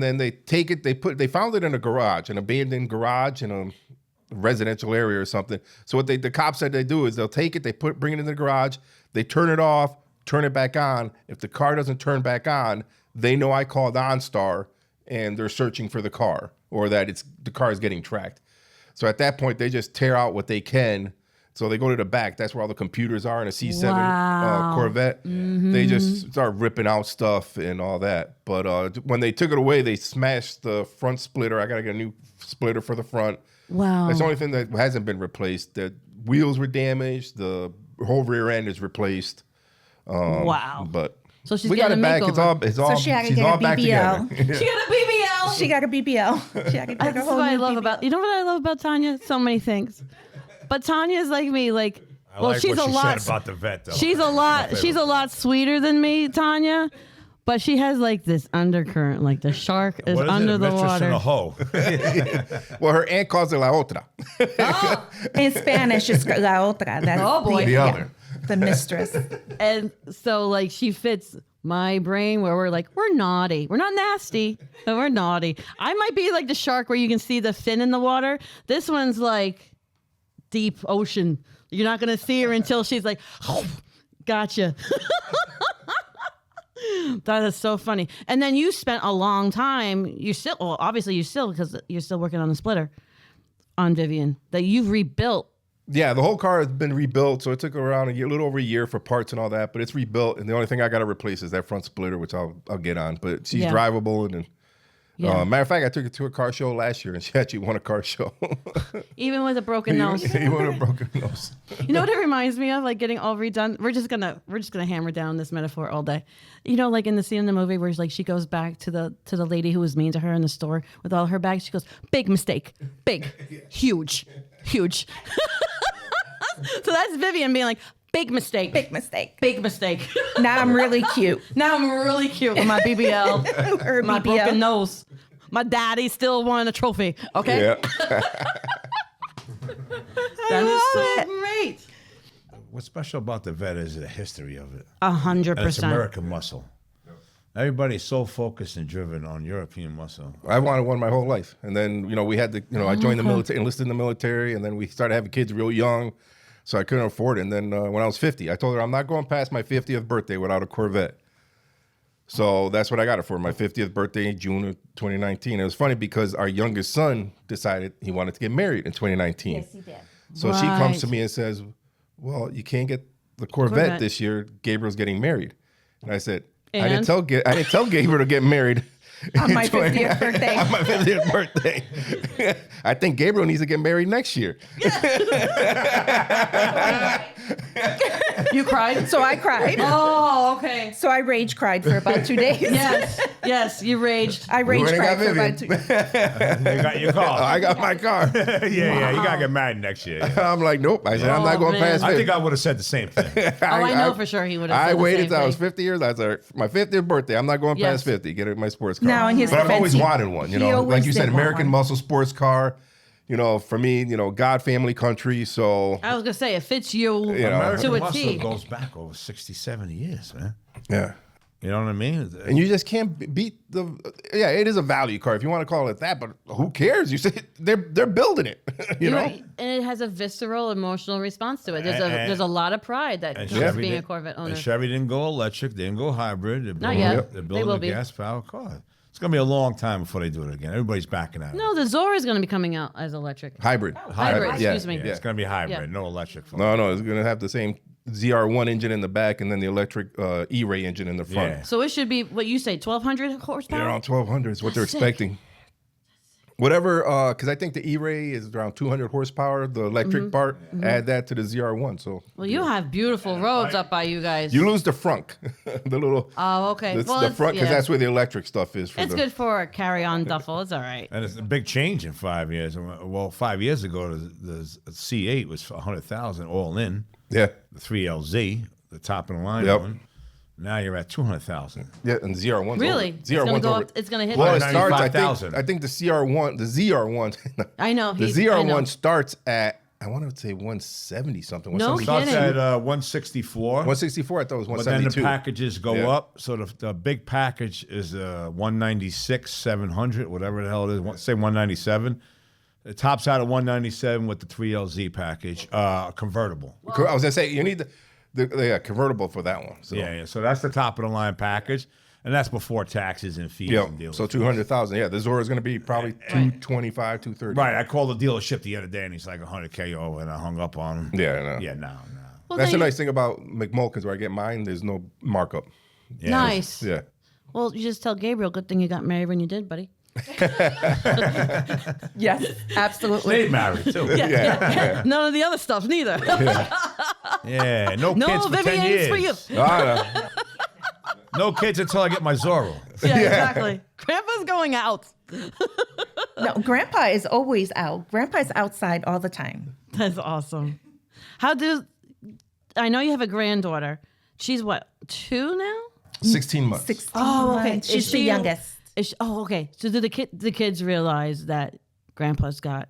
[SPEAKER 1] then they take it. They found it in a garage, an abandoned garage in a residential area or something. So what the cops said they do is they'll take it, bring it in the garage, they turn it off, turn it back on. If the car doesn't turn back on, they know I called OnStar and they're searching for the car or that the car is getting tracked. So at that point, they just tear out what they can. So they go to the back. That's where all the computers are in a C7 Corvette. They just start ripping out stuff and all that. But when they took it away, they smashed the front splitter. I got to get a new splitter for the front.
[SPEAKER 2] Wow.
[SPEAKER 1] That's the only thing that hasn't been replaced. The wheels were damaged. The whole rear end is replaced.
[SPEAKER 2] Wow.
[SPEAKER 1] But
[SPEAKER 2] So she's
[SPEAKER 1] we got
[SPEAKER 2] getting
[SPEAKER 1] it
[SPEAKER 2] a
[SPEAKER 1] back.
[SPEAKER 2] makeover.
[SPEAKER 1] It's all
[SPEAKER 4] she had to
[SPEAKER 1] she's
[SPEAKER 4] get
[SPEAKER 1] all
[SPEAKER 4] a
[SPEAKER 1] back
[SPEAKER 4] BBL.
[SPEAKER 1] together.
[SPEAKER 2] She got a BBL.
[SPEAKER 4] She got a BBL. She had to get a
[SPEAKER 2] That's
[SPEAKER 4] whole
[SPEAKER 2] what I
[SPEAKER 4] new
[SPEAKER 2] love
[SPEAKER 4] BBL.
[SPEAKER 2] about. You know what I love about Tanya? So many things. But Tanya's like me. Like,
[SPEAKER 3] I
[SPEAKER 2] well,
[SPEAKER 3] like
[SPEAKER 2] she's
[SPEAKER 3] what
[SPEAKER 2] a
[SPEAKER 3] she
[SPEAKER 2] lot.
[SPEAKER 3] said about the vet, though.
[SPEAKER 2] She's a lot. She's a lot sweeter than me, Tanya. But she has like this undercurrent, like the shark is
[SPEAKER 3] What is
[SPEAKER 2] under
[SPEAKER 3] it?
[SPEAKER 2] the
[SPEAKER 3] Mistress
[SPEAKER 2] water.
[SPEAKER 3] and a hoe.
[SPEAKER 1] Well, her aunt calls it la otra.
[SPEAKER 4] In Spanish, it's la otra. That's
[SPEAKER 2] Oh, boy.
[SPEAKER 1] The other.
[SPEAKER 4] the mistress.
[SPEAKER 2] And so like she fits my brain where we're like, we're naughty. We're not nasty, but we're naughty. I might be like the shark where you can see the fin in the water. This one's like deep ocean. You're not going to see her until she's like, gotcha. That is so funny. And then you spent a long time, obviously because you're still working on the splitter on Vivian, that you've rebuilt.
[SPEAKER 1] Yeah, the whole car has been rebuilt, so it took around a little over a year for parts and all that. But it's rebuilt, and the only thing I got to replace is that front splitter, which I'll get on. But she's drivable, and matter of fact, I took it to a car show last year, and she actually won a car show.
[SPEAKER 2] Even with a broken nose.
[SPEAKER 1] Even with a broken nose.
[SPEAKER 2] You know what it reminds me of? Like getting all redone. We're just gonna hammer down this metaphor all day. You know, like in the scene in the movie where like she goes back to the lady who was mean to her in the store with all her bags. She goes, "Big mistake, big, huge." So that's Vivian being like, "Big mistake,
[SPEAKER 4] Big mistake.
[SPEAKER 2] big mistake."
[SPEAKER 4] Now I'm really cute.
[SPEAKER 2] Now I'm really cute with my BBL,
[SPEAKER 4] Her
[SPEAKER 2] my
[SPEAKER 4] BBL.
[SPEAKER 2] broken nose. My daddy still won a trophy. Okay,
[SPEAKER 1] Yeah.
[SPEAKER 2] that is so great.
[SPEAKER 3] What's special about the vet is the history of it.
[SPEAKER 2] 100%.
[SPEAKER 3] And it's American muscle. Everybody's so focused and driven on European muscle.
[SPEAKER 1] I wanted one my whole life. And then, we had I joined the military, enlisted in the military, and then we started having kids real young, so I couldn't afford it. And then when I was 50, I told her I'm not going past my 50th birthday without a Corvette. So that's what I got it for, my 50th birthday in June of 2019. It was funny because our youngest son decided he wanted to get married in 2019.
[SPEAKER 4] Yes, he did.
[SPEAKER 1] So she comes to me and says, well, you can't get the Corvette this year. Gabriel's getting married. And I said, I didn't tell Gabriel to get married
[SPEAKER 4] On my 50th birthday.
[SPEAKER 1] on my 50th birthday. I think Gabriel needs to get married next year.
[SPEAKER 2] You cried?
[SPEAKER 4] So I cried.
[SPEAKER 2] Oh, okay.
[SPEAKER 4] So I rage cried for about 2 days.
[SPEAKER 2] Yes, you raged.
[SPEAKER 4] I rage
[SPEAKER 1] already
[SPEAKER 4] cried
[SPEAKER 1] got
[SPEAKER 4] for about
[SPEAKER 1] Vivian.
[SPEAKER 4] 2 days.
[SPEAKER 3] You got your car.
[SPEAKER 1] I got my car.
[SPEAKER 3] yeah, you gotta get married next year.
[SPEAKER 1] I'm like, nope. I said, I'm not going
[SPEAKER 2] man.
[SPEAKER 1] past 50.
[SPEAKER 3] I think I would have said the same thing.
[SPEAKER 2] I know for sure he would have said
[SPEAKER 1] I
[SPEAKER 2] the
[SPEAKER 1] waited
[SPEAKER 2] same
[SPEAKER 1] till I was
[SPEAKER 2] thing.
[SPEAKER 1] 50 years. I said, my 50th birthday, I'm not going
[SPEAKER 2] Yes.
[SPEAKER 1] past 50. Get my sports car.
[SPEAKER 4] Now, in his
[SPEAKER 1] but I've
[SPEAKER 4] defense,
[SPEAKER 1] always
[SPEAKER 4] he-
[SPEAKER 1] wanted one.
[SPEAKER 4] he
[SPEAKER 1] Like
[SPEAKER 4] always
[SPEAKER 1] you said,
[SPEAKER 4] did want
[SPEAKER 1] American
[SPEAKER 4] one.
[SPEAKER 1] muscle sports car. For me, God, family, country. So
[SPEAKER 2] I was gonna say it fits you
[SPEAKER 1] know.
[SPEAKER 3] American
[SPEAKER 2] to a
[SPEAKER 3] muscle
[SPEAKER 2] T.
[SPEAKER 3] goes back over 60, 70 years, man.
[SPEAKER 1] yeah.
[SPEAKER 3] You know what I mean?
[SPEAKER 1] And you just can't beat the. Yeah, it is a value car if you want to call it that. But who cares? You say they're building it. you know.
[SPEAKER 2] And it has a visceral emotional response to it. There's a lot of pride that comes with being a Corvette owner.
[SPEAKER 3] And Chevy didn't go electric. They didn't go hybrid. They're building,
[SPEAKER 2] yet.
[SPEAKER 3] They're
[SPEAKER 2] They
[SPEAKER 3] building
[SPEAKER 2] will
[SPEAKER 3] a
[SPEAKER 2] be.
[SPEAKER 3] gas-powered car. It's going to be a long time before they do it again. Everybody's backing out.
[SPEAKER 2] No, the Zora is going to be coming out as electric.
[SPEAKER 1] Hybrid.
[SPEAKER 2] Hybrid,
[SPEAKER 1] Yeah.
[SPEAKER 2] excuse me.
[SPEAKER 3] Yeah, it's going to be hybrid,
[SPEAKER 2] Yeah.
[SPEAKER 3] no electric.
[SPEAKER 1] No, it's going to have the same ZR1 engine in the back and then the electric E-Ray engine in the front.
[SPEAKER 3] Yeah.
[SPEAKER 2] So it should be what you say, 1,200 horsepower.
[SPEAKER 1] They're around 1,200 is what they're
[SPEAKER 2] That's sick.
[SPEAKER 1] expecting. Whatever, because I think the E-Ray is around 200 horsepower, the electric part, add that to the ZR1. So
[SPEAKER 2] Well, you have beautiful roads up by you guys.
[SPEAKER 1] you lose the front, the little,
[SPEAKER 2] Oh, okay.
[SPEAKER 1] the
[SPEAKER 2] Well,
[SPEAKER 1] front, because that's where the electric stuff is.
[SPEAKER 2] it's good for a carry-on duffel. It's all right.
[SPEAKER 3] And it's a big change in 5 years. Well, 5 years ago, the C8 was 100,000 all in.
[SPEAKER 1] Yeah.
[SPEAKER 3] The 3LZ, the top of the line
[SPEAKER 1] Yep.
[SPEAKER 3] one. Now you're at 200,000.
[SPEAKER 1] Yeah, and ZR1's
[SPEAKER 2] Really?
[SPEAKER 1] over.
[SPEAKER 2] It's gonna
[SPEAKER 1] ZR1's
[SPEAKER 2] go
[SPEAKER 1] over.
[SPEAKER 2] up, it's gonna hit.
[SPEAKER 1] Well, it
[SPEAKER 3] Right.
[SPEAKER 1] starts. I
[SPEAKER 3] 95,000.
[SPEAKER 1] think the ZR1.
[SPEAKER 2] I know.
[SPEAKER 1] The
[SPEAKER 2] I know.
[SPEAKER 1] ZR1 starts at, I want to say 170 something.
[SPEAKER 2] No
[SPEAKER 1] 170.
[SPEAKER 3] Starts
[SPEAKER 2] kidding.
[SPEAKER 3] at 164.
[SPEAKER 1] 164. I thought it was
[SPEAKER 3] But then the
[SPEAKER 1] 172.
[SPEAKER 3] packages go
[SPEAKER 1] Yeah.
[SPEAKER 3] up. So the big package is 196, 700, whatever the hell it is. Say 197. It tops out at 197 with the 3LZ package, convertible.
[SPEAKER 1] I was gonna say you need the convertible for that one. So.
[SPEAKER 3] Yeah. So that's the top of the line package, and that's before taxes and fees
[SPEAKER 1] Yeah.
[SPEAKER 3] and deals.
[SPEAKER 1] So 200,000. Yeah, the Zora is gonna be probably 225, 230.
[SPEAKER 3] Right. I called the dealership the other day, and he's like 100K over, and I hung up on him.
[SPEAKER 1] Yeah, I know.
[SPEAKER 3] Yeah. No.
[SPEAKER 2] Well,
[SPEAKER 1] That's
[SPEAKER 2] then
[SPEAKER 1] the nice thing about McMulkins, where I get mine. There's no markup.
[SPEAKER 3] Yeah.
[SPEAKER 2] Nice.
[SPEAKER 1] Yeah.
[SPEAKER 2] Well, you just tell Gabriel. Good thing you got married when you did, buddy.
[SPEAKER 4] Yes, absolutely.
[SPEAKER 3] Stayed married too.
[SPEAKER 2] None of the other stuff, neither.
[SPEAKER 3] Yeah. No
[SPEAKER 2] No,
[SPEAKER 3] kids for 10
[SPEAKER 2] Vivian,
[SPEAKER 3] years.
[SPEAKER 2] it's for you.
[SPEAKER 3] No kids until I get my Zorro.
[SPEAKER 2] Yeah, exactly. Grandpa's going out.
[SPEAKER 4] No, Grandpa is always out. Grandpa is outside all the time.
[SPEAKER 2] That's awesome. I know you have a granddaughter. She's what, 2 now?
[SPEAKER 1] 16 months.
[SPEAKER 4] 16
[SPEAKER 2] Oh, okay.
[SPEAKER 4] months.
[SPEAKER 2] Is
[SPEAKER 4] Is the
[SPEAKER 2] she-
[SPEAKER 4] youngest.
[SPEAKER 2] Okay. So do the kids realize that Grandpa's got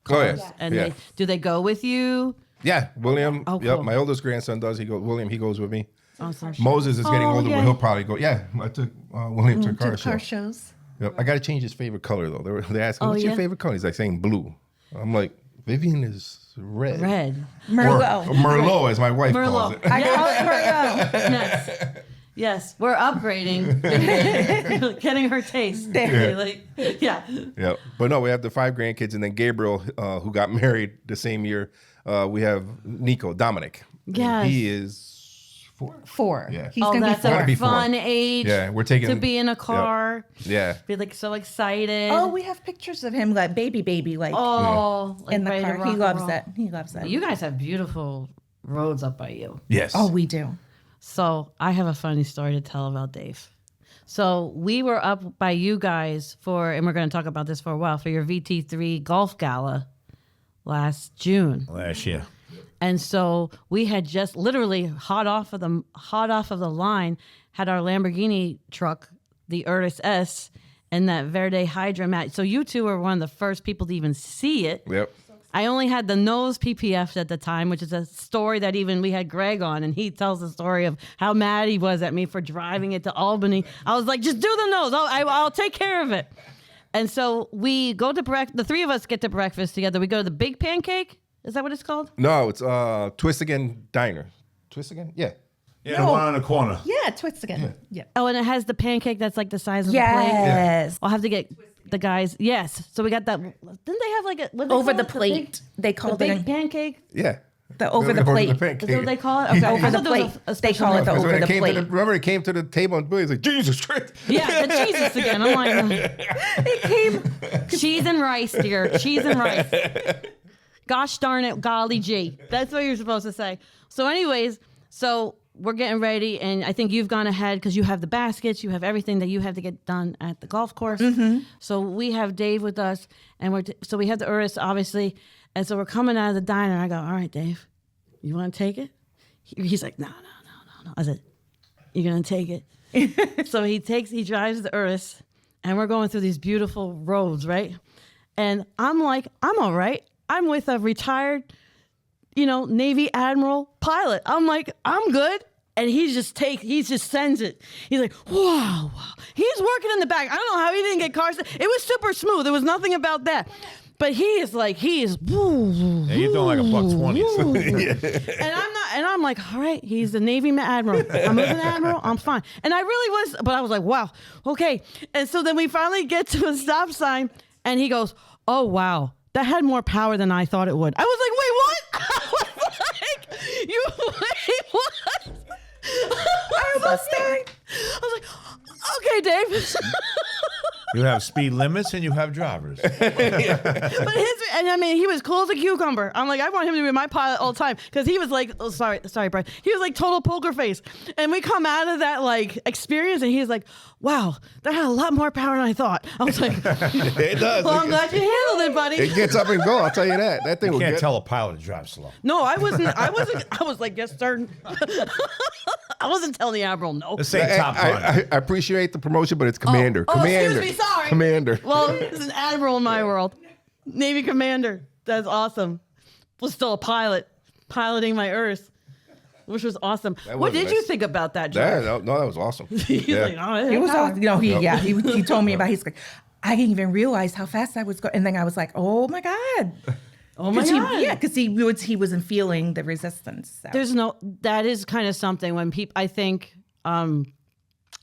[SPEAKER 1] Oh yeah.
[SPEAKER 2] cars? And
[SPEAKER 1] yeah.
[SPEAKER 2] do they go with you?
[SPEAKER 1] Yeah, William.
[SPEAKER 2] Oh,
[SPEAKER 1] Yep,
[SPEAKER 2] cool.
[SPEAKER 1] my oldest grandson does. William, he goes with me.
[SPEAKER 2] Awesome.
[SPEAKER 1] Moses is getting
[SPEAKER 2] Oh,
[SPEAKER 1] older,
[SPEAKER 2] yeah.
[SPEAKER 1] but he'll probably go. Yeah, I took William to a
[SPEAKER 4] To
[SPEAKER 1] car
[SPEAKER 4] the
[SPEAKER 1] show.
[SPEAKER 4] car shows.
[SPEAKER 1] Yep. I got to change his favorite color though. They asked him,
[SPEAKER 2] Oh,
[SPEAKER 1] "What's your
[SPEAKER 2] yeah?
[SPEAKER 1] favorite color?" He's like saying blue. I'm like, Vivian is red.
[SPEAKER 2] Red.
[SPEAKER 1] Or
[SPEAKER 4] Merlot.
[SPEAKER 1] Merlot, as my wife calls
[SPEAKER 2] Merlot.
[SPEAKER 1] it.
[SPEAKER 4] I call it Merlot.
[SPEAKER 2] Yes. Yes. We're upgrading. Getting her taste. Like, yeah.
[SPEAKER 1] Yeah, but no, we have the 5 grandkids, and then Gabriel, who got married the same year. We have Dominic. And
[SPEAKER 2] Yes.
[SPEAKER 1] he is 4.
[SPEAKER 4] 4.
[SPEAKER 1] Yeah.
[SPEAKER 4] He's
[SPEAKER 2] Oh,
[SPEAKER 4] gonna
[SPEAKER 2] that's
[SPEAKER 4] be 4.
[SPEAKER 2] a
[SPEAKER 1] be four.
[SPEAKER 2] fun age.
[SPEAKER 1] Yeah, we're taking
[SPEAKER 2] to be in a car.
[SPEAKER 1] Yeah,
[SPEAKER 2] Be like so excited.
[SPEAKER 4] Oh, we have pictures of him like baby, like
[SPEAKER 2] like
[SPEAKER 4] in the
[SPEAKER 2] ready to
[SPEAKER 4] car.
[SPEAKER 2] rock
[SPEAKER 4] He
[SPEAKER 2] and
[SPEAKER 4] loves
[SPEAKER 2] roll.
[SPEAKER 4] that. He loves that.
[SPEAKER 2] You guys have beautiful roads up by you.
[SPEAKER 1] yes.
[SPEAKER 4] Oh, we do.
[SPEAKER 2] So I have a funny story to tell about Dave. So we were up by you guys and we're going to talk about this for a while, for your VT3 golf gala last June.
[SPEAKER 3] Last year.
[SPEAKER 2] And so we had just literally hot off of the line, had our Lamborghini truck, the Urtus S, and that Verde Hydra mat. So you two were one of the first people to even see it.
[SPEAKER 1] Yep.
[SPEAKER 2] I only had the nose PPF at the time, which is a story that even we had Greg on, and he tells the story of how mad he was at me for driving it to Albany. I was like, just do the nose. I'll take care of it. And so we go to breakfast. The 3 of us get to breakfast together. We go to the Big Pancake. Is that what it's called?
[SPEAKER 1] No, it's Twist Again Diner. Twist Again? Yeah.
[SPEAKER 3] Yeah, the one on the corner.
[SPEAKER 4] Yeah, twist again. Yeah.
[SPEAKER 2] Oh, and it has the pancake that's like the size of the plate.
[SPEAKER 4] Yes.
[SPEAKER 2] I'll have to get the guys. Yes. So we got that. Didn't they have like a what do they
[SPEAKER 4] Over
[SPEAKER 2] call
[SPEAKER 4] the
[SPEAKER 2] it?
[SPEAKER 4] plate. They
[SPEAKER 2] The
[SPEAKER 4] called
[SPEAKER 2] big
[SPEAKER 4] it
[SPEAKER 2] pancake.
[SPEAKER 1] Yeah.
[SPEAKER 4] the over the plate.
[SPEAKER 2] Is that what they call it? Okay. I
[SPEAKER 4] Over
[SPEAKER 2] thought
[SPEAKER 4] the
[SPEAKER 2] there was
[SPEAKER 4] plate.
[SPEAKER 2] a
[SPEAKER 4] They
[SPEAKER 2] special
[SPEAKER 4] call it
[SPEAKER 2] name.
[SPEAKER 4] the
[SPEAKER 1] Because when
[SPEAKER 4] over
[SPEAKER 1] it
[SPEAKER 4] the
[SPEAKER 1] came
[SPEAKER 4] plate.
[SPEAKER 1] remember it came to the table and Billy's like, Jesus Christ.
[SPEAKER 2] Yeah, the Jesus again. I'm like,
[SPEAKER 4] It came.
[SPEAKER 2] cheese and rice, dear. Cheese and rice. Gosh darn it, golly gee. That's what you're supposed to say. So anyways, we're getting ready, and I think you've gone ahead because you have the baskets, you have everything that you have to get done at the golf course. So we have Dave with us, and so we have the Urus, obviously, and so we're coming out of the diner. I go, all right, Dave, you want to take it? He's like, no. I said, you're going to take it? So he drives the Urus, and we're going through these beautiful roads, right? And I'm like, I'm all right. I'm with a retired, Navy Admiral pilot. I'm like, I'm good. And he just sends it. He's like, wow. He's working in the back. I don't know how he didn't get car sick. It was super smooth. There was nothing about that. But he is.
[SPEAKER 3] Yeah, you're doing like $120.
[SPEAKER 2] And I'm like, all right, he's the Navy Admiral. I'm with an Admiral. I'm fine. And I really was, but I was like, wow, okay. And so then we finally get to a stop sign, and he goes, oh, wow. That had more power than I thought it would. I was like, wait, what? I was like, wait, what? I almost died. I was like, okay, Dave.
[SPEAKER 3] You have speed limits and you have drivers.
[SPEAKER 2] But And I mean, he was cool as a cucumber. I'm like, I want him to be my pilot all the time because he was like, oh, sorry, Brian. He was like total poker face. And we come out of that like experience, and he's like, wow, that had a lot more power than I thought. I was like,
[SPEAKER 1] It does.
[SPEAKER 2] well, I'm glad you handled it, buddy.
[SPEAKER 1] It gets up and go. I'll tell you that. That thing
[SPEAKER 3] You
[SPEAKER 1] will
[SPEAKER 3] can't
[SPEAKER 1] get.
[SPEAKER 3] tell a pilot to drive slow.
[SPEAKER 2] No, I wasn't. I was like, yes, sir. I wasn't telling the Admiral no.
[SPEAKER 3] This ain't Top Gun.
[SPEAKER 1] I appreciate the promotion, but it's Commander.
[SPEAKER 2] Oh,
[SPEAKER 1] Commander.
[SPEAKER 2] excuse me, sorry.
[SPEAKER 1] Commander.
[SPEAKER 2] Well, he's an admiral in my world. Navy commander. That's awesome. Was still a pilot, piloting my Earth, which was awesome. What did you think about that, Jack?
[SPEAKER 1] No, that was awesome.
[SPEAKER 2] He's
[SPEAKER 1] Yeah.
[SPEAKER 2] like, oh,
[SPEAKER 4] It was awesome. He told me about. He's like, I didn't even realize how fast I was going, and then I was like, oh my god.
[SPEAKER 2] oh my God.
[SPEAKER 4] Because he wasn't feeling the resistance. So.
[SPEAKER 2] That is kind of something when people, I think, I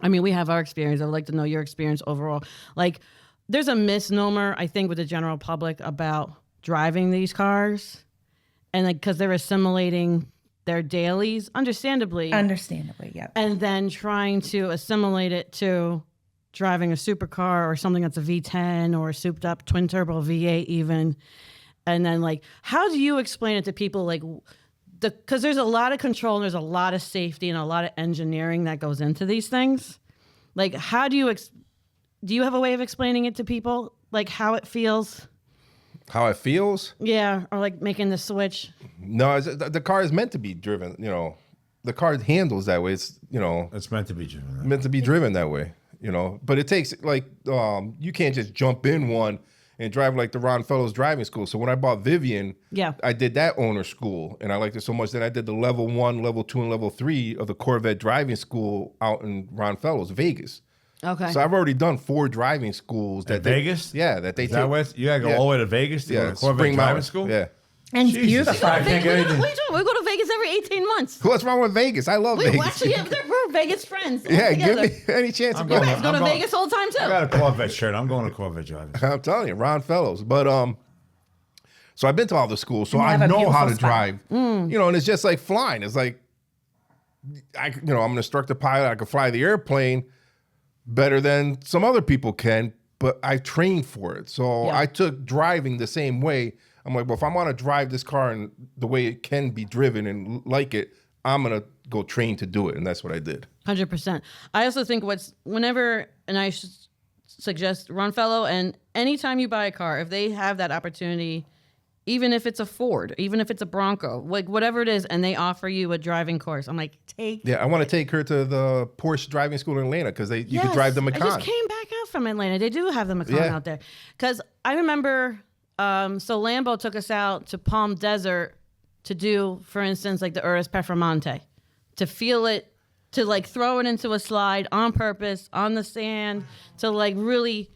[SPEAKER 2] mean, we have our experience. I would like to know your experience overall. Like, there's a misnomer, I think, with the general public about driving these cars. And like, because they're assimilating their dailies, understandably,
[SPEAKER 4] Yeah.
[SPEAKER 2] and then trying to assimilate it to driving a supercar or something that's a V10 or a souped up twin turbo V8 even. And then like, how do you explain it to people? Like, because there's a lot of control and there's a lot of safety and a lot of engineering that goes into these things. Like, how do you do you have a way of explaining it to people? Like how it feels?
[SPEAKER 1] How it feels?
[SPEAKER 2] Yeah, or like making the switch.
[SPEAKER 1] No, the car is meant to be driven. You know, the car handles that way. It's
[SPEAKER 3] It's meant to be driven.
[SPEAKER 1] meant to be driven that way. But it takes like you can't just jump in one and drive like the Ron Fellows driving school. So when I bought Vivian, I did that owner school, and I liked it so much that I did the level 1, level 2, and level 3 of the Corvette driving school out in Ron Fellows, Vegas.
[SPEAKER 2] Okay.
[SPEAKER 1] So I've already done 4 driving schools that
[SPEAKER 3] Vegas?
[SPEAKER 1] Yeah, that they
[SPEAKER 3] Is that
[SPEAKER 1] take.
[SPEAKER 3] where you gotta go all the way to Vegas to go to Corvette
[SPEAKER 1] Spring
[SPEAKER 3] driving
[SPEAKER 1] Mountain
[SPEAKER 3] school?
[SPEAKER 1] Yeah.
[SPEAKER 4] And it's
[SPEAKER 3] Jesus.
[SPEAKER 4] beautiful.
[SPEAKER 3] I can't get anything.
[SPEAKER 2] We go to Vegas every 18 months.
[SPEAKER 1] What's wrong with Vegas? I love Vegas.
[SPEAKER 2] Actually, we're Vegas friends.
[SPEAKER 1] Yeah,
[SPEAKER 2] together.
[SPEAKER 1] give me any chance to
[SPEAKER 3] I'm
[SPEAKER 1] go.
[SPEAKER 3] going.
[SPEAKER 2] You guys go to
[SPEAKER 3] I'm going-
[SPEAKER 2] Vegas all the time too.
[SPEAKER 3] I got a Corvette shirt. I'm going to Corvette driving.
[SPEAKER 1] I'm telling you, Ron Fellows. But so I've been to all the schools, so
[SPEAKER 4] And they
[SPEAKER 1] I
[SPEAKER 4] have a
[SPEAKER 1] know how
[SPEAKER 4] beautiful
[SPEAKER 1] to
[SPEAKER 4] spot.
[SPEAKER 1] drive. And it's just like flying. It's like I'm an instructor pilot. I can fly the airplane better than some other people can, but I trained for it. So
[SPEAKER 2] Yeah.
[SPEAKER 1] I took driving the same way. I'm like, well, if I want to drive this car in the way it can be driven and like it, I'm gonna go train to do it, and that's what I did.
[SPEAKER 2] 100%. I also think I suggest Ron Fellow, and anytime you buy a car, if they have that opportunity, even if it's a Ford, even if it's a Bronco, like whatever it is, and they offer you a driving course, I'm like,
[SPEAKER 1] Yeah, I want to take her to the Porsche driving school in Atlanta because you could drive the Macan.
[SPEAKER 2] I just came back out from Atlanta. They do have the Macan
[SPEAKER 1] Yeah.
[SPEAKER 2] out there. Because I remember, so Lambo took us out to Palm Desert to do, for instance, like the Urus Performante, to feel it, to like throw it into a slide on purpose, on the sand, to like really,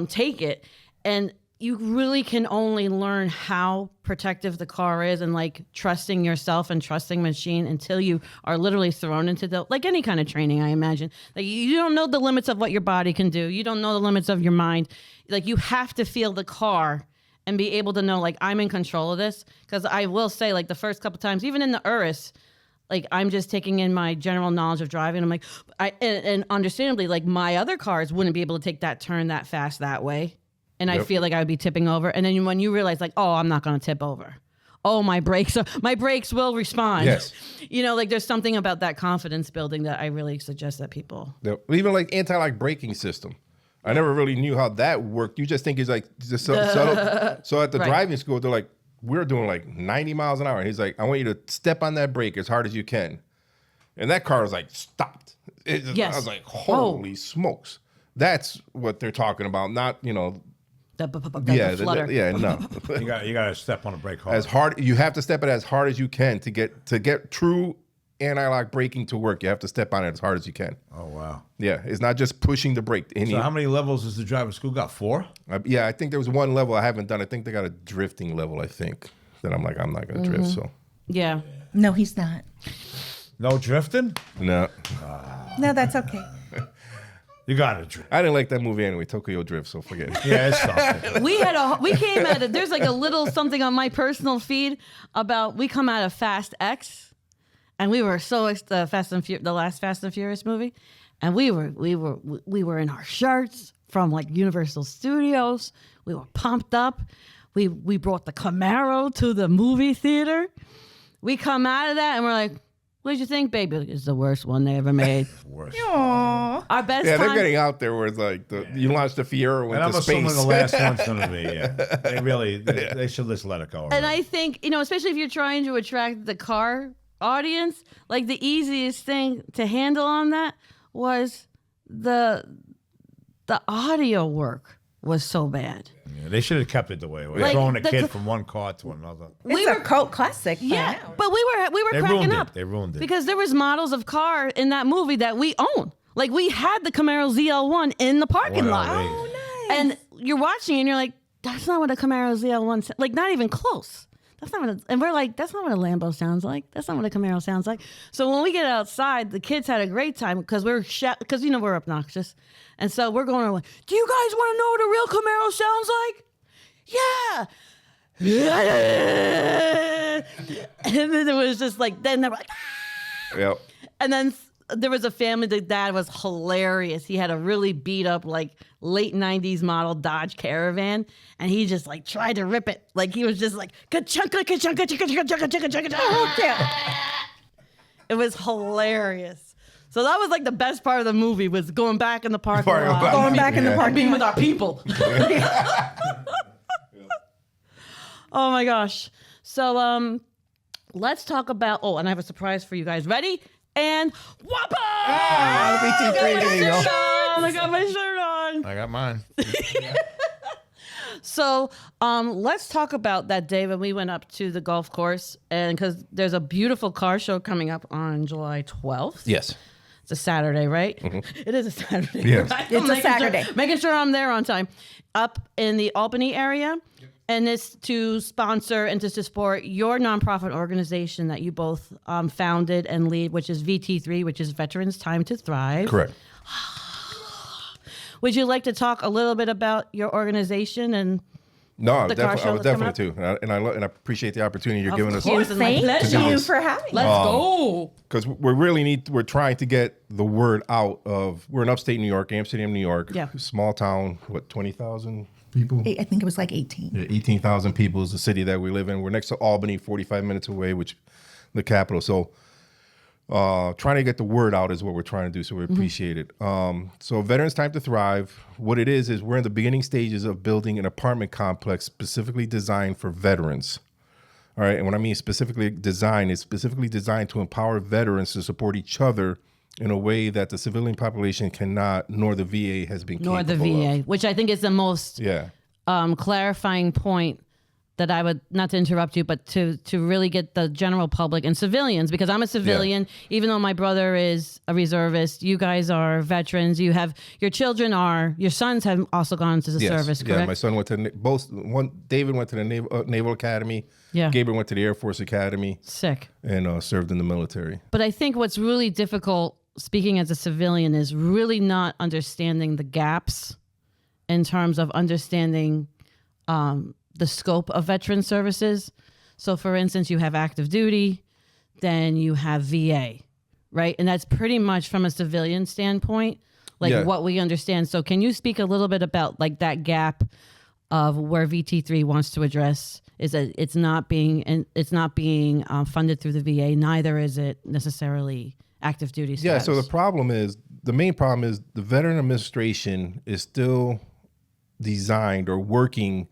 [SPEAKER 2] take it. And you really can only learn how protective the car is and like trusting yourself and trusting machine until you are literally thrown into like any kind of training, I imagine. Like you don't know the limits of what your body can do. You don't know the limits of your mind. Like you have to feel the car and be able to know like I'm in control of this. Because I will say like the first couple times, even in the Urus, like I'm just taking in my general knowledge of driving. I'm like, and understandably, like my other cars wouldn't be able to take that turn that fast that way. And I feel like I would be tipping over. And then when you realize like, oh, I'm not going to tip over. Oh, my brakes will respond.
[SPEAKER 1] Yes.
[SPEAKER 2] Like there's something about that confidence building that I really suggest that people.
[SPEAKER 1] Even like anti-lock braking system. I never really knew how that worked. You just think it's like just so subtle. So at the
[SPEAKER 2] Right.
[SPEAKER 1] driving school, they're like, we're doing like 90 miles an hour. And he's like, I want you to step on that brake as hard as you can. And that car was like stopped.
[SPEAKER 2] Yes.
[SPEAKER 1] I was like, holy smokes. That's what they're talking about. Not,
[SPEAKER 2] The
[SPEAKER 1] the
[SPEAKER 2] flutter.
[SPEAKER 1] no.
[SPEAKER 3] You got to step on the brake hard.
[SPEAKER 1] As hard, you have to step it as hard as you can to get true anti-lock braking to work. You have to step on it as hard as you can.
[SPEAKER 3] Oh wow.
[SPEAKER 1] Yeah, it's not just pushing the brake.
[SPEAKER 3] So how many levels does the driving school got? 4?
[SPEAKER 1] Yeah, I think there was one level I haven't done. I think they got a drifting level. I think that I'm like, I'm not gonna drift. So
[SPEAKER 2] Yeah.
[SPEAKER 4] No, he's not.
[SPEAKER 3] No drifting?
[SPEAKER 1] no,
[SPEAKER 4] No, that's okay.
[SPEAKER 3] You got to drift.
[SPEAKER 1] I didn't like that movie anyway, Tokyo Drift. So forget it.
[SPEAKER 3] Yeah, it's tough.
[SPEAKER 2] We came at it. There's like a little something on my personal feed about we come out of Fast X, and we were so the last Fast and Furious movie, and we were in our shirts from like Universal Studios. We were pumped up. We brought the Camaro to the movie theater. We come out of that and we're like, what did you think, baby? It's the worst one they ever made.
[SPEAKER 3] Worse.
[SPEAKER 4] Aww.
[SPEAKER 2] Our best
[SPEAKER 1] Yeah,
[SPEAKER 2] time.
[SPEAKER 1] they're getting out there where it's like you launched the Fiero
[SPEAKER 3] And
[SPEAKER 1] into
[SPEAKER 3] I'm
[SPEAKER 1] space.
[SPEAKER 3] assuming the last one's going to be, They really, they should just let it go.
[SPEAKER 2] And I think, especially if you're trying to attract the car audience, like the easiest thing to handle on that was the audio work was so bad.
[SPEAKER 3] Yeah, they should have kept it the way. We're
[SPEAKER 2] Like,
[SPEAKER 3] throwing a
[SPEAKER 2] the-
[SPEAKER 3] kid from one car to another.
[SPEAKER 4] It's a cult classic. by
[SPEAKER 2] Yeah,
[SPEAKER 4] now.
[SPEAKER 2] but we were
[SPEAKER 3] They
[SPEAKER 2] cracking
[SPEAKER 3] ruined it.
[SPEAKER 2] up.
[SPEAKER 3] They ruined it.
[SPEAKER 2] Because there was models of car in that movie that we own. Like we had the Camaro ZL1 in the parking lot.
[SPEAKER 3] Oh,
[SPEAKER 4] nice.
[SPEAKER 2] And you're watching and you're like, that's not what a Camaro ZL1 sounds like, not even close. That's not what and we're like, that's not what a Lambo sounds like. That's not what a Camaro sounds like. So when we get outside, the kids had a great time because we're we're obnoxious. And so we're going like, do you guys want to know what a real Camaro sounds like? Yeah. And then it was just like, then they were like,
[SPEAKER 1] Yep.
[SPEAKER 2] and then there was a family. The dad was hilarious. He had a really beat up, like late '90s model Dodge Caravan, and he just like tried to rip it. Like he was just like ka-chunka, ka-chunka, chunka, chunka, chunka, chunka, chunka. It was hilarious. So that was like the best part of the movie was going back in the parking lot,
[SPEAKER 4] Going back in the park.
[SPEAKER 2] being with our people. Oh my gosh. So let's talk about. Oh, and I have a surprise for you guys. Ready? And whopper!
[SPEAKER 1] VT3, there you go.
[SPEAKER 2] I got my shirt on.
[SPEAKER 3] I got mine.
[SPEAKER 2] So let's talk about that day when we went up to the golf course, and because there's a beautiful car show coming up on July 12th.
[SPEAKER 1] Yes.
[SPEAKER 2] It's a Saturday, right? It is a Saturday.
[SPEAKER 1] Yes.
[SPEAKER 2] Right?
[SPEAKER 4] It's a
[SPEAKER 2] Making
[SPEAKER 4] Saturday.
[SPEAKER 2] Making sure I'm there on time. Up in the Albany area. And it's to sponsor and to support your nonprofit organization that you both founded and lead, which is VT3, which is Veterans Time to Thrive.
[SPEAKER 1] Correct.
[SPEAKER 2] Would you like to talk a little bit about your organization and
[SPEAKER 1] No, I
[SPEAKER 2] The car show
[SPEAKER 1] would
[SPEAKER 2] that's coming
[SPEAKER 1] definitely too. And I appreciate the opportunity you're giving us.
[SPEAKER 2] course.
[SPEAKER 4] Well,
[SPEAKER 2] My
[SPEAKER 4] thank
[SPEAKER 2] pleasure.
[SPEAKER 4] you for having me.
[SPEAKER 2] let's go?
[SPEAKER 1] Because we're trying to get the word out of, we're in upstate New York, Amsterdam, New York.
[SPEAKER 2] Yeah.
[SPEAKER 1] Small town, 20,000 people?
[SPEAKER 4] I think it was like 18.
[SPEAKER 1] Yeah, 18,000 people is the city that we live in. We're next to Albany, 45 minutes away, which the capital. So trying to get the word out is what we're trying to do. So we appreciate it. So Veterans Time to Thrive, what it is we're in the beginning stages of building an apartment complex specifically designed for veterans. All right. And when I mean specifically designed, it's specifically designed to empower veterans to support each other in a way that the civilian population cannot, nor the VA has been
[SPEAKER 2] Nor the
[SPEAKER 1] capable
[SPEAKER 2] VA,
[SPEAKER 1] of.
[SPEAKER 2] which I think is the most
[SPEAKER 1] Yeah.
[SPEAKER 2] clarifying point that I would, not to interrupt you, but to really get the general public and civilians, because I'm a civilian, even though my brother is a reservist, you guys are veterans, you have, your sons have also gone to the service, correct?
[SPEAKER 1] Yeah, my son went to David went to the Naval Academy.
[SPEAKER 2] Yeah.
[SPEAKER 1] Gabriel went to the Air Force Academy
[SPEAKER 2] Sick.
[SPEAKER 1] and served in the military.
[SPEAKER 2] But I think what's really difficult, speaking as a civilian, is really not understanding the gaps in terms of understanding the scope of veteran services. So, for instance, you have active duty, then you have VA, right? And that's pretty much from a civilian standpoint, like what we understand. So, can you speak a little bit about like that gap of where VT3 wants to address? Is that it's not being funded through the VA, neither is it necessarily active duty status.
[SPEAKER 1] Yeah, so the main problem is the Veteran Administration is still designed or working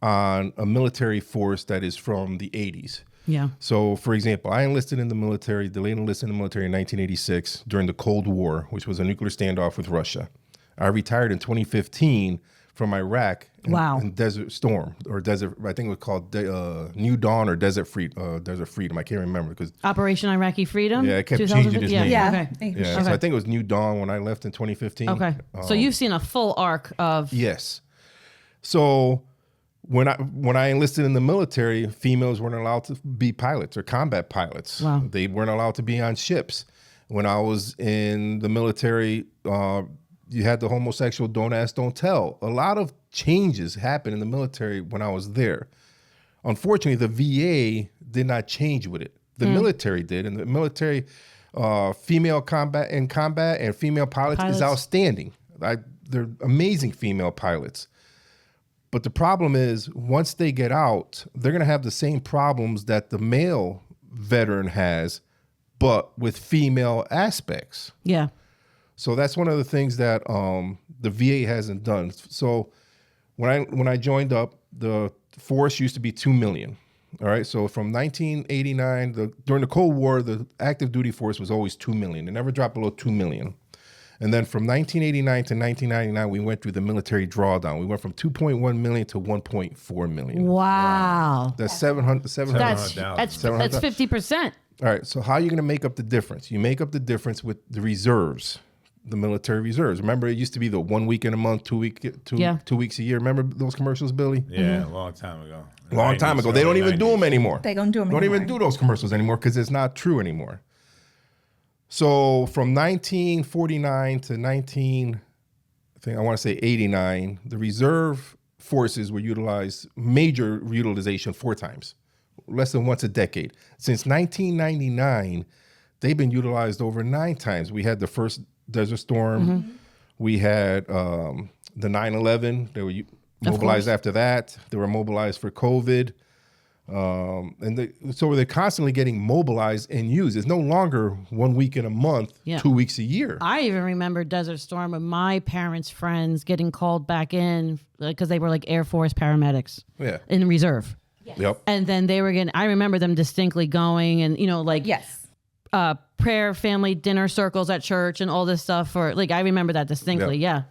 [SPEAKER 1] on a military force that is from the 80s.
[SPEAKER 2] Yeah.
[SPEAKER 1] So, for example, I enlisted in the military, delayed enlisted in the military in 1986 during the Cold War, which was a nuclear standoff with Russia. I retired in 2015 from Iraq in Desert Storm, or Desert, I think it was called New Dawn or Desert Freedom. I can't remember because
[SPEAKER 2] Operation Iraqi Freedom?
[SPEAKER 1] Yeah, it kept changing its name.
[SPEAKER 4] Yeah.
[SPEAKER 2] Okay.
[SPEAKER 1] Yeah, so I think it was New Dawn when I left in 2015.
[SPEAKER 2] Okay. So you've seen a full arc of...
[SPEAKER 1] Yes. So when I enlisted in the military, females weren't allowed to be pilots or combat pilots.
[SPEAKER 2] Wow.
[SPEAKER 1] They weren't allowed to be on ships. When I was in the military, you had the homosexual don't ask, don't tell. A lot of changes happened in the military when I was there. Unfortunately, the VA did not change with it. The military did. And the military, female combat and female pilots is outstanding. They're amazing female pilots. But the problem is, once they get out, they're going to have the same problems that the male veteran has, but with female aspects.
[SPEAKER 2] Yeah.
[SPEAKER 1] So that's one of the things that the VA hasn't done. So when I joined up, the force used to be 2 million. All right. So from 1989, during the Cold War, the active duty force was always 2 million. It never dropped below 2 million. And then from 1989 to 1999, we went through the military drawdown. We went from 2.1 million to 1.4 million.
[SPEAKER 2] Wow.
[SPEAKER 1] That's 700.
[SPEAKER 2] That's 50%.
[SPEAKER 1] All right. So how are you going to make up the difference? You make up the difference with the reserves, the military reserves. Remember, it used to be the 1 week in a month, 2 weeks a year. Remember those commercials, Billy?
[SPEAKER 3] Yeah, a long time ago.
[SPEAKER 1] Long time ago. They don't even do them anymore.
[SPEAKER 4] They don't do them
[SPEAKER 1] Don't
[SPEAKER 4] anymore.
[SPEAKER 1] even do those commercials anymore because it's not true anymore. So from 1949 to 89, the reserve forces were utilized, major utilization 4 times, less than once a decade. Since 1999, they've been utilized over 9 times. We had the first Desert Storm. We had the 9/11. They were mobilized after that. They were mobilized for COVID. So they're constantly getting mobilized and used. It's no longer 1 week in a month, 2 weeks a year.
[SPEAKER 2] I even remember Desert Storm with my parents' friends getting called back in because they were like Air Force paramedics in reserve.
[SPEAKER 1] Yep.
[SPEAKER 2] And then they were I remember them distinctly going and,
[SPEAKER 4] Yes.
[SPEAKER 2] prayer, family dinner circles at church and all this stuff. I remember that distinctly. Yeah.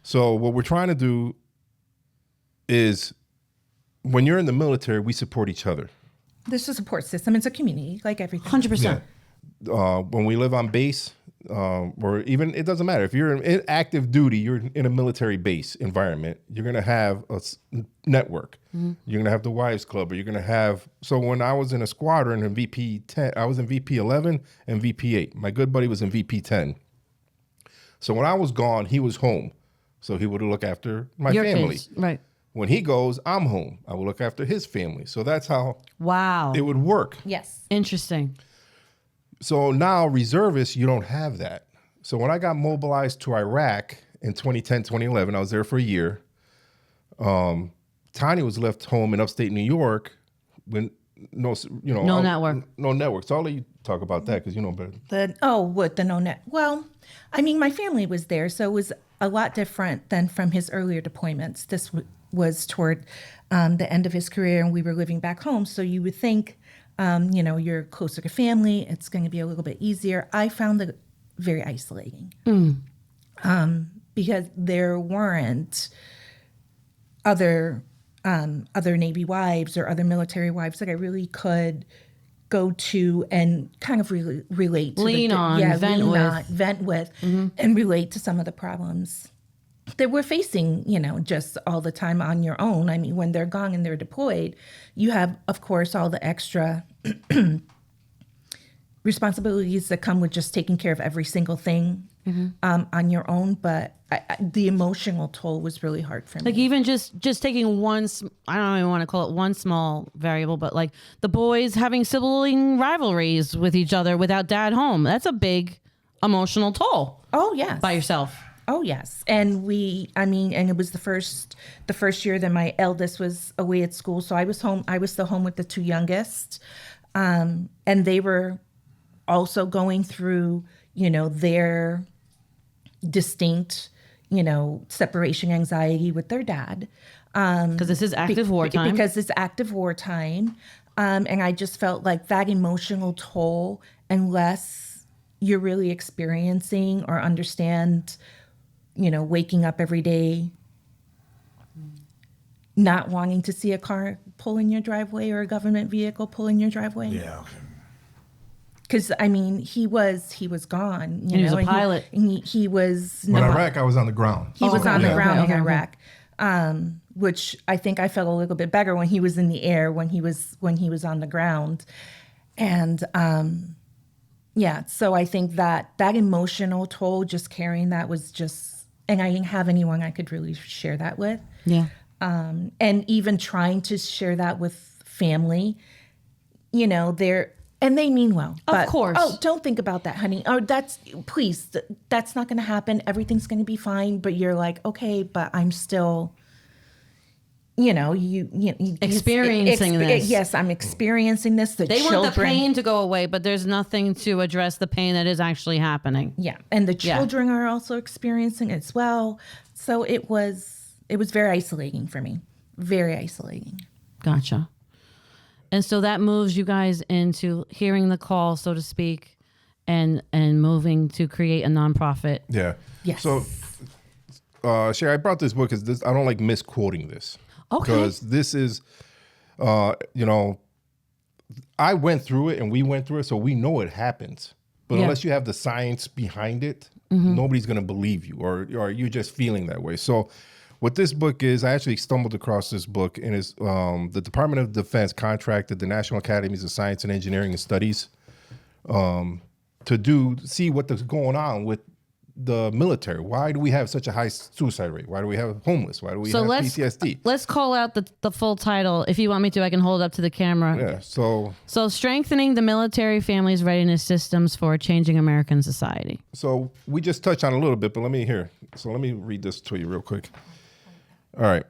[SPEAKER 1] So what we're trying to do is, when you're in the military, we support each other.
[SPEAKER 4] There's a support system. It's a community, like everything.
[SPEAKER 2] 100%.
[SPEAKER 1] When we live on base, or even, it doesn't matter. If you're in active duty, you're in a military base environment, you're going to have a network. You're going to have the wives club, or you're going to have, so when I was in a squadron in VP 10, I was in VP 11 and VP 8. My good buddy was in VP 10. So when I was gone, he was home. So he would look after my
[SPEAKER 2] Your
[SPEAKER 1] family.
[SPEAKER 2] kids. Right.
[SPEAKER 1] When he goes, I'm home. I will look after his family. So that's how
[SPEAKER 2] Wow.
[SPEAKER 1] it would work.
[SPEAKER 4] Yes.
[SPEAKER 2] Interesting.
[SPEAKER 1] So now reservists, you don't have that. So when I got mobilized to Iraq in 2010, 2011, I was there for a year. Tanya was left home in upstate New York when no
[SPEAKER 2] network.
[SPEAKER 1] No network. So I'll let you talk about that because you know better.
[SPEAKER 4] The no net? Well, I mean, my family was there, so it was a lot different than from his earlier deployments. This was toward the end of his career, and we were living back home. So you would think, you're closer to family. It's going to be a little bit easier. I found it very isolating because there weren't other Navy wives or other military wives that I really could go to and kind of relate to. Vent with, and relate to some of the problems that we're facing, just all the time on your own. I mean, when they're gone and they're deployed, you have, of course, all the extra responsibilities that come with just taking care of every single thing on your own. But the emotional toll was really hard for me.
[SPEAKER 2] Like even just taking one, I don't even want to call it one small variable, but like the boys having sibling rivalries with each other without dad home. That's a big emotional toll.
[SPEAKER 4] Oh, yes.
[SPEAKER 2] By yourself.
[SPEAKER 4] Oh, yes. And and it was the first year that my eldest was away at school. So I was still home with the 2 youngest. And they were also going through, their distinct, separation anxiety with their dad.
[SPEAKER 2] Because this is active wartime.
[SPEAKER 4] Because it's active wartime. And I just felt like that emotional toll, unless you're really experiencing or understand, waking up every day, not wanting to see a car pull in your driveway or a government vehicle pull in your driveway.
[SPEAKER 3] Yeah.
[SPEAKER 4] Because he was gone.
[SPEAKER 2] He was a pilot.
[SPEAKER 4] He was.
[SPEAKER 1] When Iraq, I was on the ground.
[SPEAKER 4] He was on the ground in Iraq, which I think I felt a little bit better when he was in the air, when he was on the ground, and so I think that emotional toll, just carrying that, was just, and I didn't have anyone I could really share that with.
[SPEAKER 2] Yeah.
[SPEAKER 4] And even trying to share that with family, and they mean well.
[SPEAKER 2] Of course.
[SPEAKER 4] Oh, don't think about that, honey. Oh, that's not going to happen. Everything's going to be fine. But you're like, okay, but I'm still,
[SPEAKER 2] Experiencing this.
[SPEAKER 4] Yes, I'm experiencing this.
[SPEAKER 2] They want the pain to go away, but there's nothing to address the pain that is actually happening.
[SPEAKER 4] Yeah, and the children are also experiencing it as well. So it was very isolating for me. Very isolating.
[SPEAKER 2] Gotcha. And so that moves you guys into hearing the call, so to speak, and moving to create a nonprofit.
[SPEAKER 1] Yeah.
[SPEAKER 4] Yes.
[SPEAKER 1] So, Shari, I brought this book because I don't like misquoting this.
[SPEAKER 2] Okay.
[SPEAKER 1] Because this is, I went through it and we went through it, so we know it happens. But unless you have the science behind it, nobody's going to believe you, or you're just feeling that way. So what this book is, I actually stumbled across this book, and it's the Department of Defense contracted the National Academies of Science and Engineering and Studies to see what's going on with the military. Why do we have such a high suicide rate? Why do we have homeless? Why do we have PTSD?
[SPEAKER 2] Let's call out the full title. If you want me to, I can hold it up to the camera.
[SPEAKER 1] Yeah. So
[SPEAKER 2] strengthening the military family's readiness systems for a changing American society.
[SPEAKER 1] So we just touched on it a little bit, but let me read this to you real quick. All right.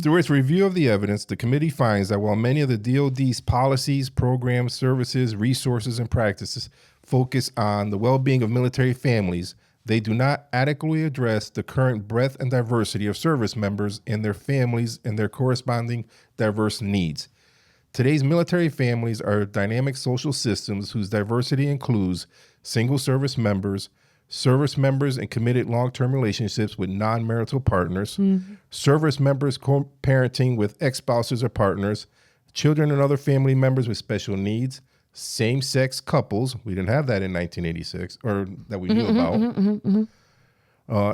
[SPEAKER 1] Through its review of the evidence, the committee finds that while many of the DoD's policies, programs, services, resources, and practices focus on the well-being of military families, they do not adequately address the current breadth and diversity of service members and their families and their corresponding diverse needs. Today's military families are dynamic social systems whose diversity includes single service members in committed long-term relationships with non-marital partners, service members co-parenting with ex-spouses or partners, children and other family members with special needs, same-sex couples, we didn't have that in 1986, or that we knew about,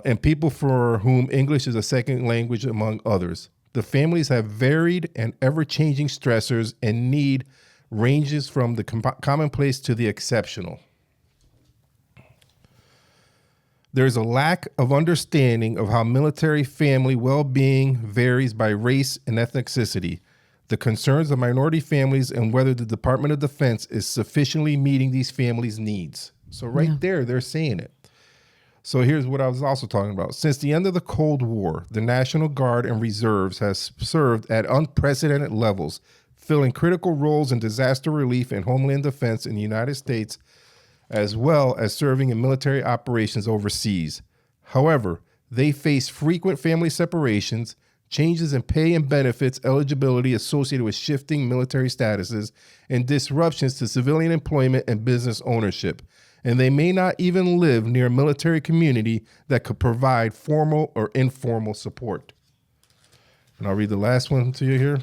[SPEAKER 1] and people for whom English is a second language, among others. The families have varied and ever-changing stressors, and need ranges from the commonplace to the exceptional. There's a lack of understanding of how military family well-being varies by race and ethnicity, the concerns of minority families, and whether the Department of Defense is sufficiently meeting these families' needs. So there, they're saying it. So here's what I was also talking about. Since the end of the Cold War, the National Guard and Reserves has served at unprecedented levels, filling critical roles in disaster relief and homeland defense in the United States, as well as serving in military operations overseas. However, they face frequent family separations, changes in pay and benefits eligibility associated with shifting military statuses, and disruptions to civilian employment and business ownership. And they may not even live near a military community that could provide formal or informal support. And I'll read the last one to you here.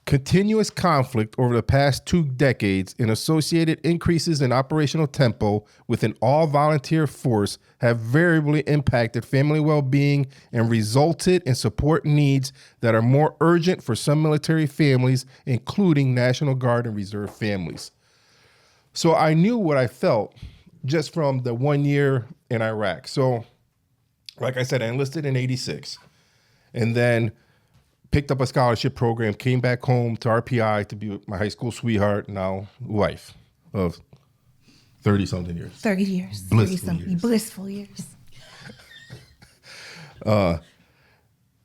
[SPEAKER 1] Continuous conflict over the past 2 decades and associated increases in operational tempo with an all-volunteer force have variably impacted family well-being and resulted in support needs that are more urgent for some military families, including National Guard and Reserve families. So I knew what I felt just from the 1 year in Iraq. So, like I said, I enlisted in '86, and then picked up a scholarship program, came back home to RPI to be with my high school sweetheart, now wife of 30-something years.
[SPEAKER 4] 30 years. Blissful years.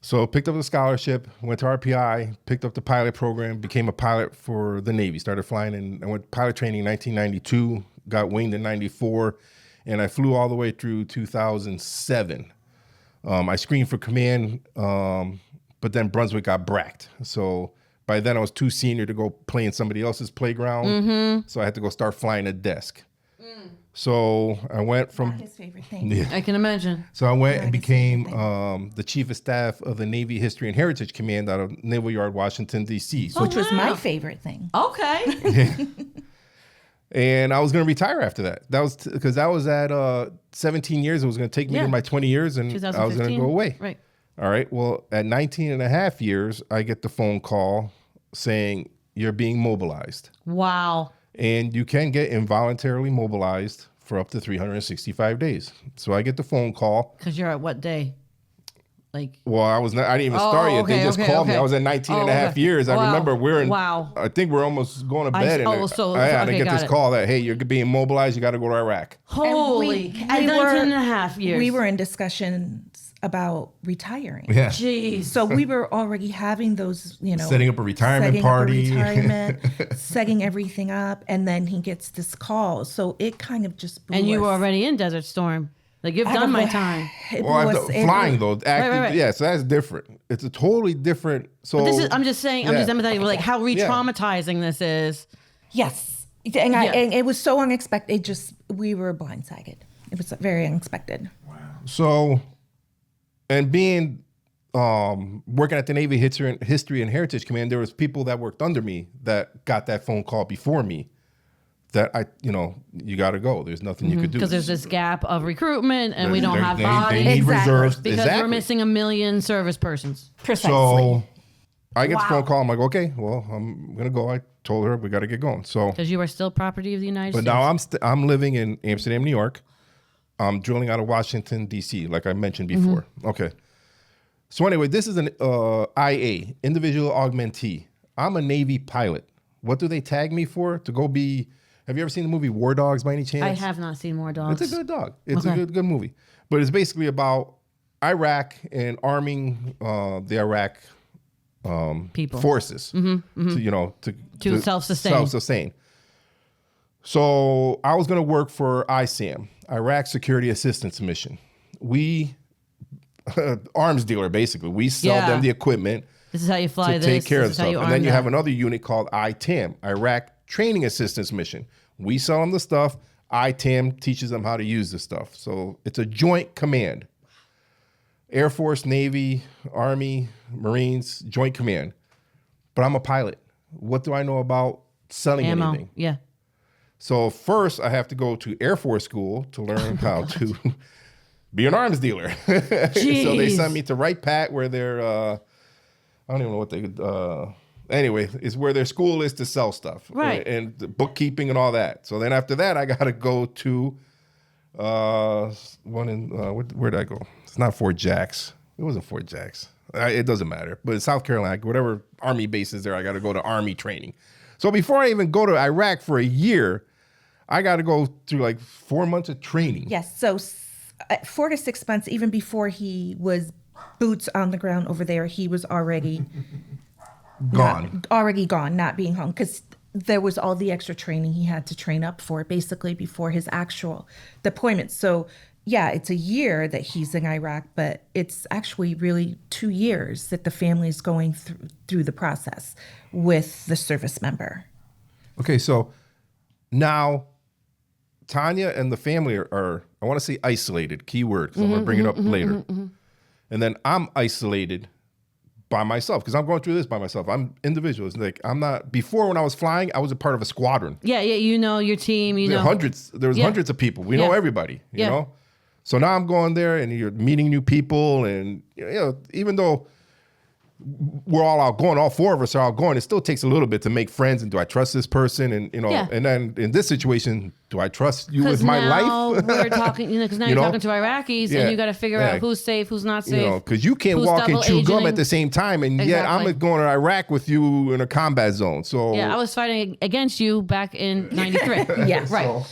[SPEAKER 1] So picked up the scholarship, went to RPI, picked up the pilot program, became a pilot for the Navy, started flying, and I went pilot training in 1992, got winged in 94, and I flew all the way through 2007. I screened for command, but then Brunswick got bracked. So by then I was too senior to go play in somebody else's playground. So I had to go start flying a desk. So I went from...
[SPEAKER 4] Not his favorite thing.
[SPEAKER 1] Yeah.
[SPEAKER 2] I can imagine.
[SPEAKER 1] So I went and became the Chief of Staff of the Navy History and Heritage Command out of Naval Yard, Washington, D.C.
[SPEAKER 4] Which was my favorite thing.
[SPEAKER 2] Okay.
[SPEAKER 1] And I was going to retire after that. That was because I was at 17 years. It was going to take me to my 20 years, and I was going to go away.
[SPEAKER 2] Right.
[SPEAKER 1] All right. Well, at 19 and a half years, I get the phone call saying you're being mobilized.
[SPEAKER 2] Wow.
[SPEAKER 1] And you can get involuntarily mobilized for up to 365 days. So I get the phone call.
[SPEAKER 2] Because you're at what day?
[SPEAKER 1] Well, I didn't even start yet. They just called me. I was at 19 and a half years. I remember I think we're almost going to bed. I had to get this call that, hey, you're being mobilized. You got to go to Iraq.
[SPEAKER 2] Holy, at 19 and a half years.
[SPEAKER 4] We were in discussions about retiring.
[SPEAKER 1] Yeah.
[SPEAKER 2] Jeez.
[SPEAKER 4] So we were already having those,
[SPEAKER 1] Setting up a retirement party.
[SPEAKER 4] Setting everything up. And then he gets this call. So it kind of just blew
[SPEAKER 2] And you
[SPEAKER 4] us.
[SPEAKER 2] were already in Desert Storm. Like, you've done my time.
[SPEAKER 1] Flying though,
[SPEAKER 2] right.
[SPEAKER 1] Yeah, so that's different. It's a totally different. So
[SPEAKER 2] But this is, I'm just saying, I'm
[SPEAKER 1] yeah.
[SPEAKER 2] just empathizing, like how re-traumatizing this is.
[SPEAKER 4] Yes. And, and it was so unexpected. We were blindsided. It was very unexpected.
[SPEAKER 1] So, and being working at the Navy History and Heritage Command, there was people that worked under me that got that phone call before me. That you got to go. There's nothing you could do
[SPEAKER 2] Because there's this gap of recruitment, and we don't have
[SPEAKER 1] they
[SPEAKER 2] bodies.
[SPEAKER 1] need reserves
[SPEAKER 2] because we're missing 1 million service persons.
[SPEAKER 4] Precisely.
[SPEAKER 1] So I get the phone call. I'm like, okay, well, I'm gonna go. I told her we got to get going. So,
[SPEAKER 2] Because you are still property of the United
[SPEAKER 1] but
[SPEAKER 2] States.
[SPEAKER 1] now I'm living in Amsterdam, New York. I'm drilling out of Washington D.C. like I mentioned before. Okay. So anyway, this is an IA, individual augmentee. I'm a Navy pilot. What do they tag me for? To go be. Have you ever seen the movie War Dogs by any chance?
[SPEAKER 2] I have not seen more dogs.
[SPEAKER 1] It's a good dog. It's a good movie. But it's basically about Iraq and arming the Iraq
[SPEAKER 2] People.
[SPEAKER 1] forces to
[SPEAKER 2] self-sustain.
[SPEAKER 1] Self-sustain. So I was going to work for ISAM, Iraq Security Assistance Mission. We arms dealer basically. We sell them the equipment.
[SPEAKER 2] This is how you fly
[SPEAKER 1] to take care of
[SPEAKER 2] This is how
[SPEAKER 1] stuff.
[SPEAKER 2] you
[SPEAKER 1] And then
[SPEAKER 2] arm
[SPEAKER 1] you
[SPEAKER 2] that.
[SPEAKER 1] have another unit called ITAM, Iraq Training Assistance Mission. We sell them the stuff. ITAM teaches them how to use the stuff. So it's a joint command. Air Force, Navy, Army, Marines, joint command. But I'm a pilot. What do I know about selling
[SPEAKER 2] Ammo.
[SPEAKER 1] anything?
[SPEAKER 2] Yeah.
[SPEAKER 1] So first I have to go to Air Force school to learn how to be an arms dealer. So they sent me to Wright Pat where they're, I don't even know what they, anyway, it's where their school is to sell stuff.
[SPEAKER 2] Right.
[SPEAKER 1] And the bookkeeping and all that. So then after that, I got to go to one in, where did I go? It's not Fort Jacks. It wasn't Fort Jacks. It doesn't matter. But it's South Carolina, whatever Army base is there, I got to go to Army training. So before I even go to Iraq for a year, I got to go through like 4 months of training.
[SPEAKER 4] Yes. So 4 to 6 months, even before he was boots on the ground over there, he was already
[SPEAKER 1] Gone.
[SPEAKER 4] Not being home, because there was all the extra training he had to train up for, basically before his actual deployment. So yeah, it's a year that he's in Iraq, but it's actually really 2 years that the family's going through the process with the service member.
[SPEAKER 1] Okay, so now Tanya and the family are I want to say isolated, keyword, because I'm going to bring it up later. And then I'm isolated by myself because I'm going through this by myself. I'm individual. It's like I'm not, before when I was flying, I was a part of a squadron.
[SPEAKER 2] Yeah, you know your team, you know.
[SPEAKER 1] There was hundreds of people. We know everybody, you know? So now I'm going there and you're meeting new people and, even though we're all outgoing, all four of us are outgoing, it still takes a little bit to make friends. And do I trust this person? And, and then in this situation, do I trust you with my life?
[SPEAKER 2] We're talking, because now you're talking to Iraqis and you got to figure out who's safe, who's not safe.
[SPEAKER 1] Because you can't walk and chew gum at the same time. And yet I'm going to Iraq with you in a combat zone. So
[SPEAKER 2] yeah, I was fighting against you back in 93.
[SPEAKER 4] Yeah.
[SPEAKER 2] Right.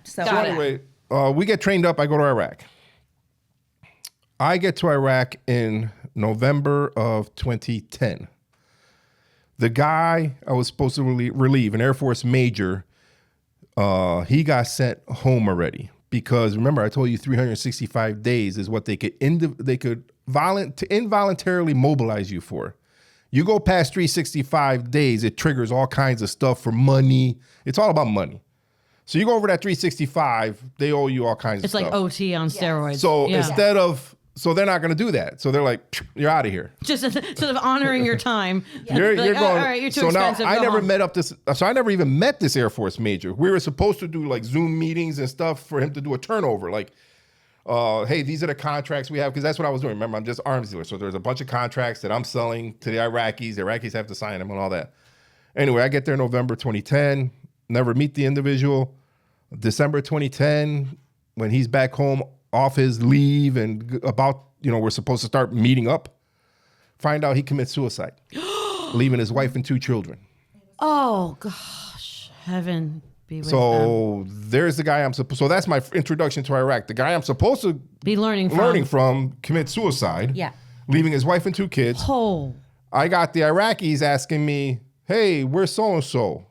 [SPEAKER 4] So
[SPEAKER 1] anyway, we get trained up. I go to Iraq. I get to Iraq in November of 2010. The guy I was supposed to relieve, an Air Force major, he got sent home already because remember I told you 365 days is what they could involuntarily mobilize you for. You go past 365 days, it triggers all kinds of stuff for money. It's all about money. So you go over that 365, they owe you all kinds of stuff.
[SPEAKER 2] It's like OT on steroids.
[SPEAKER 1] So so they're not going to do that. So they're like, you're out of here.
[SPEAKER 2] Just sort of honoring your time.
[SPEAKER 1] You're
[SPEAKER 2] like,
[SPEAKER 1] going.
[SPEAKER 2] all right, you're too expensive.
[SPEAKER 1] Now,
[SPEAKER 2] I
[SPEAKER 1] never even met this Air Force major. We were supposed to do like Zoom meetings and stuff for him to do a turnover. Like, hey, these are the contracts we have. Because that's what I was doing. Remember, I'm just arms dealer. So there's a bunch of contracts that I'm selling to the Iraqis. The Iraqis have to sign them and all that. Anyway, I get there November 2010. Never meet the individual. December 2010, when he's back home off his leave and about, we're supposed to start meeting up, find out he commits suicide, leaving his wife and 2 children.
[SPEAKER 2] Oh, gosh. Heaven be with them.
[SPEAKER 1] So there's the guy so that's my introduction to Iraq. The guy I'm supposed to
[SPEAKER 2] Be learning
[SPEAKER 1] from commit suicide.
[SPEAKER 4] Yeah.
[SPEAKER 1] Leaving his wife and 2 kids.
[SPEAKER 2] Oh.
[SPEAKER 1] I got the Iraqis asking me, hey, where's so-and-so?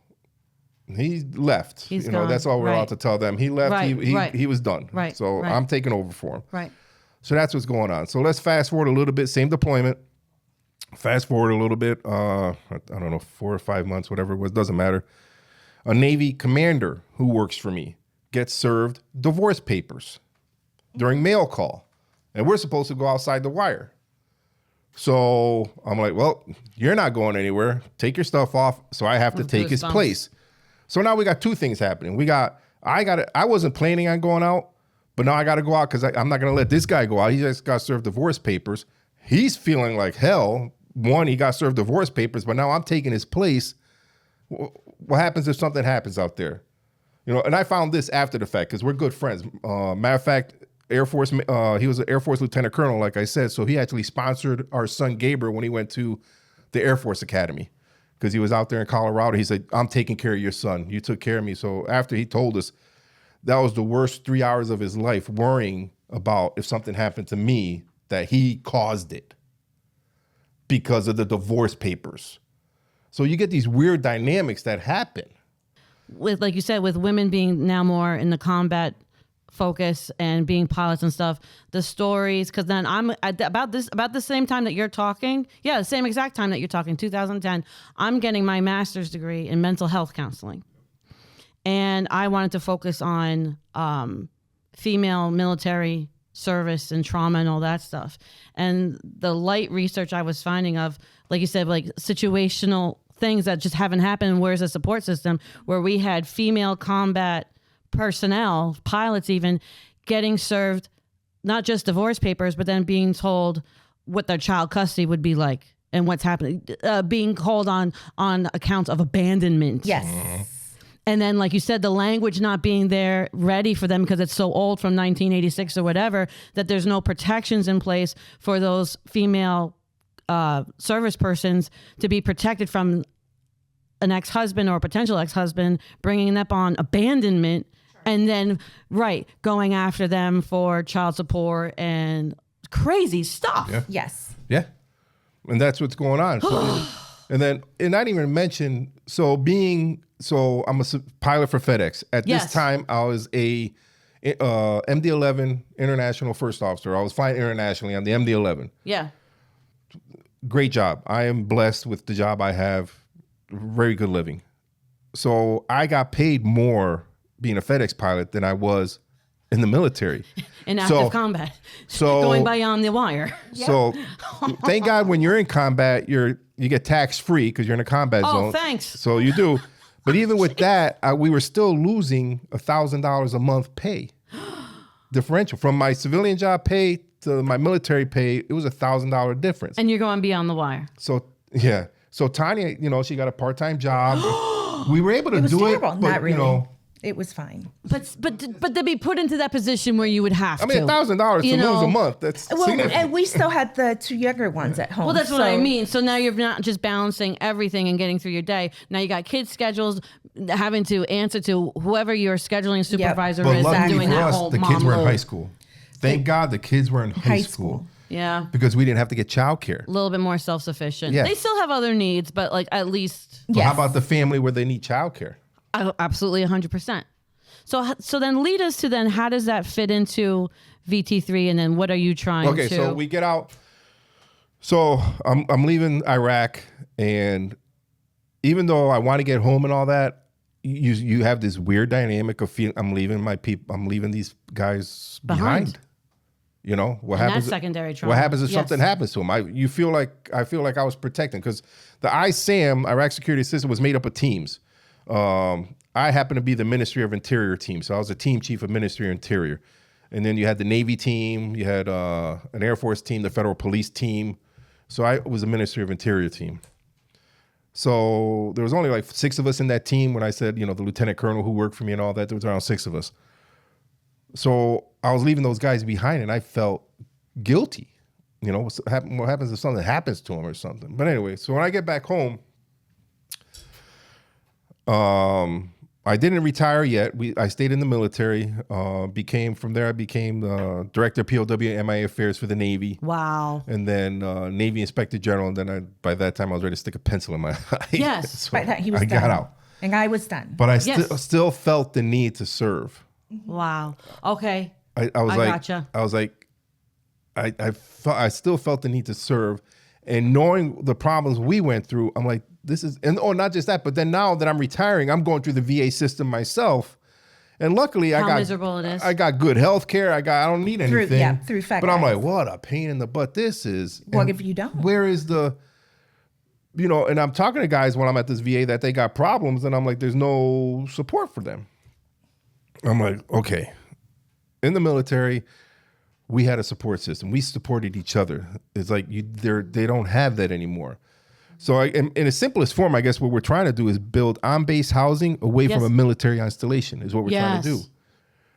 [SPEAKER 1] He left.
[SPEAKER 2] He's
[SPEAKER 1] you know,
[SPEAKER 2] gone.
[SPEAKER 1] that's all we're
[SPEAKER 2] Right.
[SPEAKER 1] allowed to tell them. He left.
[SPEAKER 2] Right.
[SPEAKER 1] He was done.
[SPEAKER 2] Right.
[SPEAKER 1] So
[SPEAKER 2] Right.
[SPEAKER 1] I'm taking over for him.
[SPEAKER 2] Right.
[SPEAKER 1] So that's what's going on. So let's fast forward a little bit. Same deployment. Fast forward a little bit. I don't know, 4 or 5 months, whatever it was. Doesn't matter. A Navy commander who works for me gets served divorce papers during mail call. And we're supposed to go outside the wire. So I'm like, well, you're not going anywhere. Take your stuff off. So I have to take his place. So now we got 2 things happening. I wasn't planning on going out, but now I got to go out because I'm not going to let this guy go out. He just got served divorce papers. He's feeling like hell. One, he got served divorce papers, but now I'm taking his place. What happens if something happens out there? You know, and I found this after the fact because we're good friends. Matter of fact, Air Force, he was an Air Force lieutenant colonel, like I said. So he actually sponsored our son Gabriel when he went to the Air Force Academy because he was out there in Colorado. He said, I'm taking care of your son. You took care of me. So after he told us, that was the worst 3 hours of his life, worrying about if something happened to me, that he caused it because of the divorce papers. So you get these weird dynamics that happen.
[SPEAKER 2] With, like you said, with women being now more in the combat focus and being pilots and stuff, the stories, because then I'm about the same time that you're talking, the same exact time that you're talking, 2010, I'm getting my master's degree in mental health counseling. And I wanted to focus on female military service and trauma and all that stuff. And the light research I was finding of, like you said, like situational things that just haven't happened, where's a support system where we had female combat personnel, pilots even, getting served not just divorce papers, but then being told what their child custody would be like and what's happening, being called on accounts of abandonment.
[SPEAKER 4] Yes.
[SPEAKER 2] And then, like you said, the language not being there ready for them because it's so old from 1986 or whatever, that there's no protections in place for those female service persons to be protected from an ex-husband or a potential ex-husband bringing up on abandonment and then, going after them for child support and crazy stuff.
[SPEAKER 1] Yeah.
[SPEAKER 4] Yes.
[SPEAKER 1] Yeah. And that's what's going on. So, and I didn't even mention, I'm a pilot for FedEx. At this time, I was a MD-11 international first officer. I was flying internationally on the MD-11.
[SPEAKER 2] Yeah.
[SPEAKER 1] Great job. I am blessed with the job I have. Very good living. So I got paid more being a FedEx pilot than I was in the military.
[SPEAKER 2] In active combat.
[SPEAKER 1] So
[SPEAKER 2] going beyond the wire.
[SPEAKER 1] So thank God when you're in combat, you get tax-free because you're in a combat zone.
[SPEAKER 2] Oh, thanks.
[SPEAKER 1] So you do. But even with that, we were still losing $1,000 a month pay differential. From my civilian job pay to my military pay, it was $1,000 difference.
[SPEAKER 2] And you're going beyond the wire.
[SPEAKER 1] So, yeah. So Tanya, she got a part-time job. We were able to do
[SPEAKER 4] terrible.
[SPEAKER 1] it, but,
[SPEAKER 4] Not really. It was fine.
[SPEAKER 2] But to be put into that position where you would have to.
[SPEAKER 1] I mean, $1,000 to lose a month, that's significant.
[SPEAKER 4] And we still had the 2 younger ones at home.
[SPEAKER 2] Well, that's what I mean. So now you're not just balancing everything and getting through your day. Now you got kids' schedules, having to answer to whoever your scheduling supervisor
[SPEAKER 1] But
[SPEAKER 2] is, and
[SPEAKER 1] luckily
[SPEAKER 2] doing
[SPEAKER 1] for
[SPEAKER 2] that
[SPEAKER 1] us,
[SPEAKER 2] whole
[SPEAKER 1] the
[SPEAKER 2] mom
[SPEAKER 1] kids were in
[SPEAKER 2] load.
[SPEAKER 1] high school. Thank God the kids were in high school.
[SPEAKER 2] Yeah.
[SPEAKER 1] Because we didn't have to get childcare.
[SPEAKER 2] A little bit more self-sufficient.
[SPEAKER 1] Yeah.
[SPEAKER 2] They still have other needs, but at least.
[SPEAKER 1] But how about the family where they need childcare?
[SPEAKER 2] Absolutely 100%. So then lead us to then how does that fit into VT3 and then what are you trying to?
[SPEAKER 1] Okay, so we get out. So I'm leaving Iraq, and even though I want to get home and all that, you have this weird dynamic of feeling I'm leaving my people. I'm leaving these guys behind. What happens?
[SPEAKER 2] That's secondary trauma.
[SPEAKER 1] What happens if something happens to them? I feel like I was protecting because the ISAM, Iraq Security System, was made up of teams. I happened to be the Ministry of Interior team, so I was the team chief of Ministry of Interior. And then you had the Navy team, you had an Air Force team, the Federal Police team. So I was a Ministry of Interior team. So there was only like 6 of us in that team. When I said, the lieutenant colonel who worked for me and all that, there was around 6 of us. So I was leaving those guys behind, and I felt guilty. What happens if something happens to them or something? But anyway, so when I get back home, I I didn't retire yet. I stayed in the military. From there, I became director of POW and MIA affairs for the Navy.
[SPEAKER 2] Wow.
[SPEAKER 1] And then Navy Inspector General. And then by that time, I was ready to stick a pencil in my eye.
[SPEAKER 2] Yes.
[SPEAKER 1] So
[SPEAKER 4] By that he was
[SPEAKER 1] I
[SPEAKER 4] done.
[SPEAKER 1] got out.
[SPEAKER 4] And I was done.
[SPEAKER 1] But I
[SPEAKER 2] Yes.
[SPEAKER 1] still felt the need to serve.
[SPEAKER 2] Wow. Okay.
[SPEAKER 1] I was
[SPEAKER 2] gotcha.
[SPEAKER 1] I still felt the need to serve. And knowing the problems we went through, I'm like, not just that, but then now that I'm retiring, I'm going through the VA system myself. And luckily,
[SPEAKER 2] How miserable it is.
[SPEAKER 1] I got good health care. I don't need anything.
[SPEAKER 4] Through fact.
[SPEAKER 1] But I'm like, what a pain in the butt this is.
[SPEAKER 4] What
[SPEAKER 1] And
[SPEAKER 4] if you don't?
[SPEAKER 1] Where is the, and I'm talking to guys when I'm at this VA that they got problems, and I'm like, there's no support for them. I'm like, okay. In the military, we had a support system. We supported each other. It's like they don't have that anymore. So in the simplest form, I guess what we're trying to do is build on-base housing away from a military installation is what we're trying to do.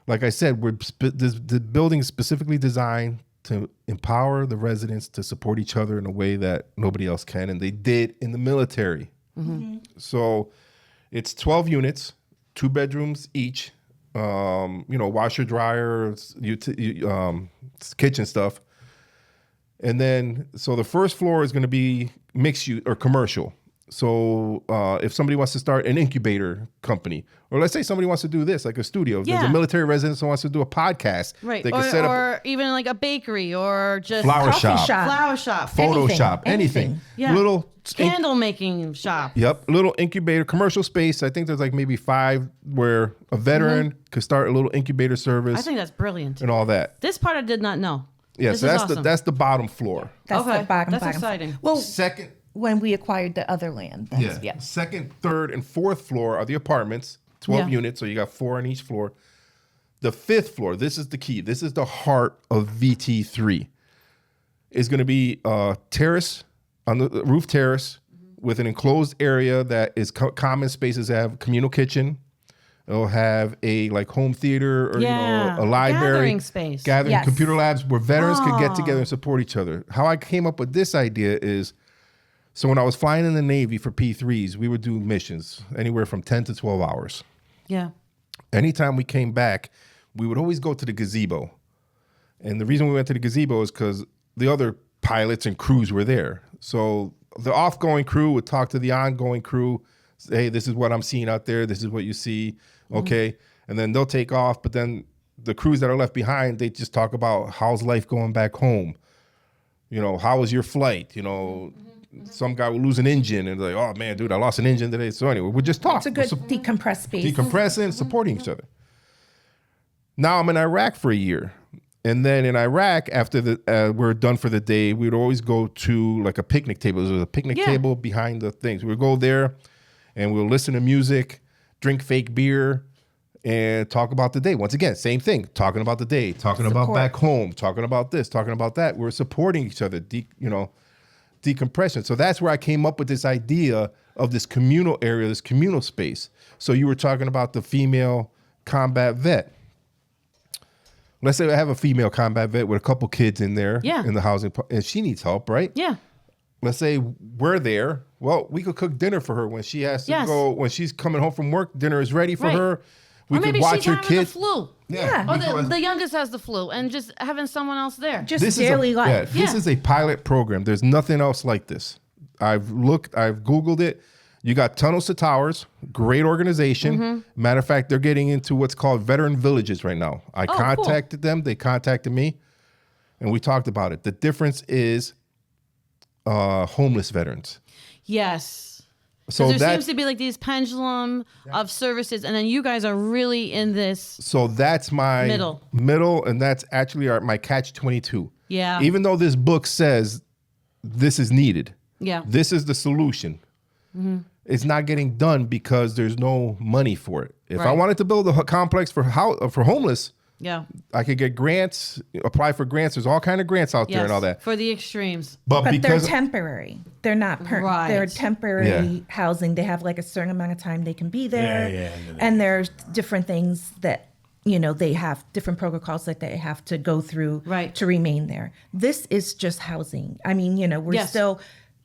[SPEAKER 1] Like I said, the building is specifically designed to empower the residents to support each other in a way that nobody else can. And they did in the military. Mm-hmm. So it's 12 units, 2 bedrooms each, washer, dryer, kitchen stuff. And then, so the first floor is going to be mixed use or commercial. So if somebody wants to start an incubator company, or let's say somebody wants to do this, like a studio, if there's a military resident who wants to do a podcast,
[SPEAKER 2] right?
[SPEAKER 1] They can set up
[SPEAKER 2] or even like a bakery or just
[SPEAKER 1] flower shop,
[SPEAKER 2] flower shop,
[SPEAKER 1] photo shop, anything.
[SPEAKER 2] Yeah.
[SPEAKER 1] Little
[SPEAKER 2] candle making shop.
[SPEAKER 1] Yep, little incubator, commercial space. I think there's like maybe 5 where a veteran could start a little incubator service.
[SPEAKER 2] I think that's brilliant.
[SPEAKER 1] And all that.
[SPEAKER 2] This part I did not know.
[SPEAKER 1] Yeah,
[SPEAKER 2] this
[SPEAKER 1] so
[SPEAKER 2] is
[SPEAKER 1] that's
[SPEAKER 2] awesome.
[SPEAKER 1] that's the bottom floor.
[SPEAKER 4] That's the bottom.
[SPEAKER 2] That's exciting.
[SPEAKER 4] Well,
[SPEAKER 1] Second.
[SPEAKER 4] when we acquired the other land.
[SPEAKER 1] Yeah. Second, third, and fourth floor are the apartments, 12 units, so you got 4 on each floor. The 5th floor, this is the key. This is the heart of VT3. Is going to be a terrace, on the roof terrace, with an enclosed area that is common spaces that have communal kitchen. It'll have a home theater or a library,
[SPEAKER 2] gathering space,
[SPEAKER 1] computer labs where veterans could get together and support each other. How I came up with this idea is, so when I was flying in the Navy for P3s, we would do missions anywhere from 10 to 12 hours.
[SPEAKER 2] Yeah.
[SPEAKER 1] Anytime we came back, we would always go to the gazebo. And the reason we went to the gazebo is because the other pilots and crews were there. So the off-going crew would talk to the ongoing crew, say, hey, this is what I'm seeing out there. This is what you see. Okay. And then they'll take off. But then the crews that are left behind, they just talk about how's life going back home. How was your flight? Some guy will lose an engine and like, oh man, dude, I lost an engine today. So anyway, we're just talking.
[SPEAKER 4] It's a good decompressed space.
[SPEAKER 1] Decompressing, supporting each other. Now I'm in Iraq for a year. And then in Iraq, after we're done for the day, we would always go to like a picnic table. There was a picnic table behind the things. We would go there and we'll listen to music, drink fake beer, and talk about the day. Once again, same thing, talking about the day, talking about back home, talking about this, talking about that. We're supporting each other, decompression. So that's where I came up with this idea of this communal area, this communal space. So you were talking about the female combat vet. Let's say I have a female combat vet with a couple kids in there in the housing, and she needs help, right?
[SPEAKER 2] Yeah.
[SPEAKER 1] Let's say we're there. Well, we could cook dinner for her when she has to go. When she's coming home from work, dinner is ready for her. We could watch her kids.
[SPEAKER 2] The flu.
[SPEAKER 4] Yeah.
[SPEAKER 2] Or the youngest has the flu, and just having someone else there.
[SPEAKER 4] Just daily life.
[SPEAKER 1] This is a pilot program. There's nothing else like this. I've Googled it. You got Tunnels to Towers, great organization. Matter of fact, they're getting into what's called veteran villages right now. I contacted them. They contacted me, and we talked about it. The difference is homeless veterans.
[SPEAKER 2] Yes.
[SPEAKER 1] So
[SPEAKER 2] there seems to be like these pendulum of services, and then you guys are really in this.
[SPEAKER 1] So that's my middle, and that's actually my catch-22.
[SPEAKER 2] Yeah.
[SPEAKER 1] Even though this book says this is needed, this is the solution. It's not getting done because there's no money for it. If I wanted to build a complex for homeless, I could get grants, apply for grants. There's all kind of grants out there and all that.
[SPEAKER 2] For the extremes.
[SPEAKER 1] But
[SPEAKER 4] they're temporary. They're not permanent. They're temporary housing. They have like a certain amount of time they can be there. And there's different things that, they have different protocols that they have to go through to remain there. This is just housing. I mean, we're still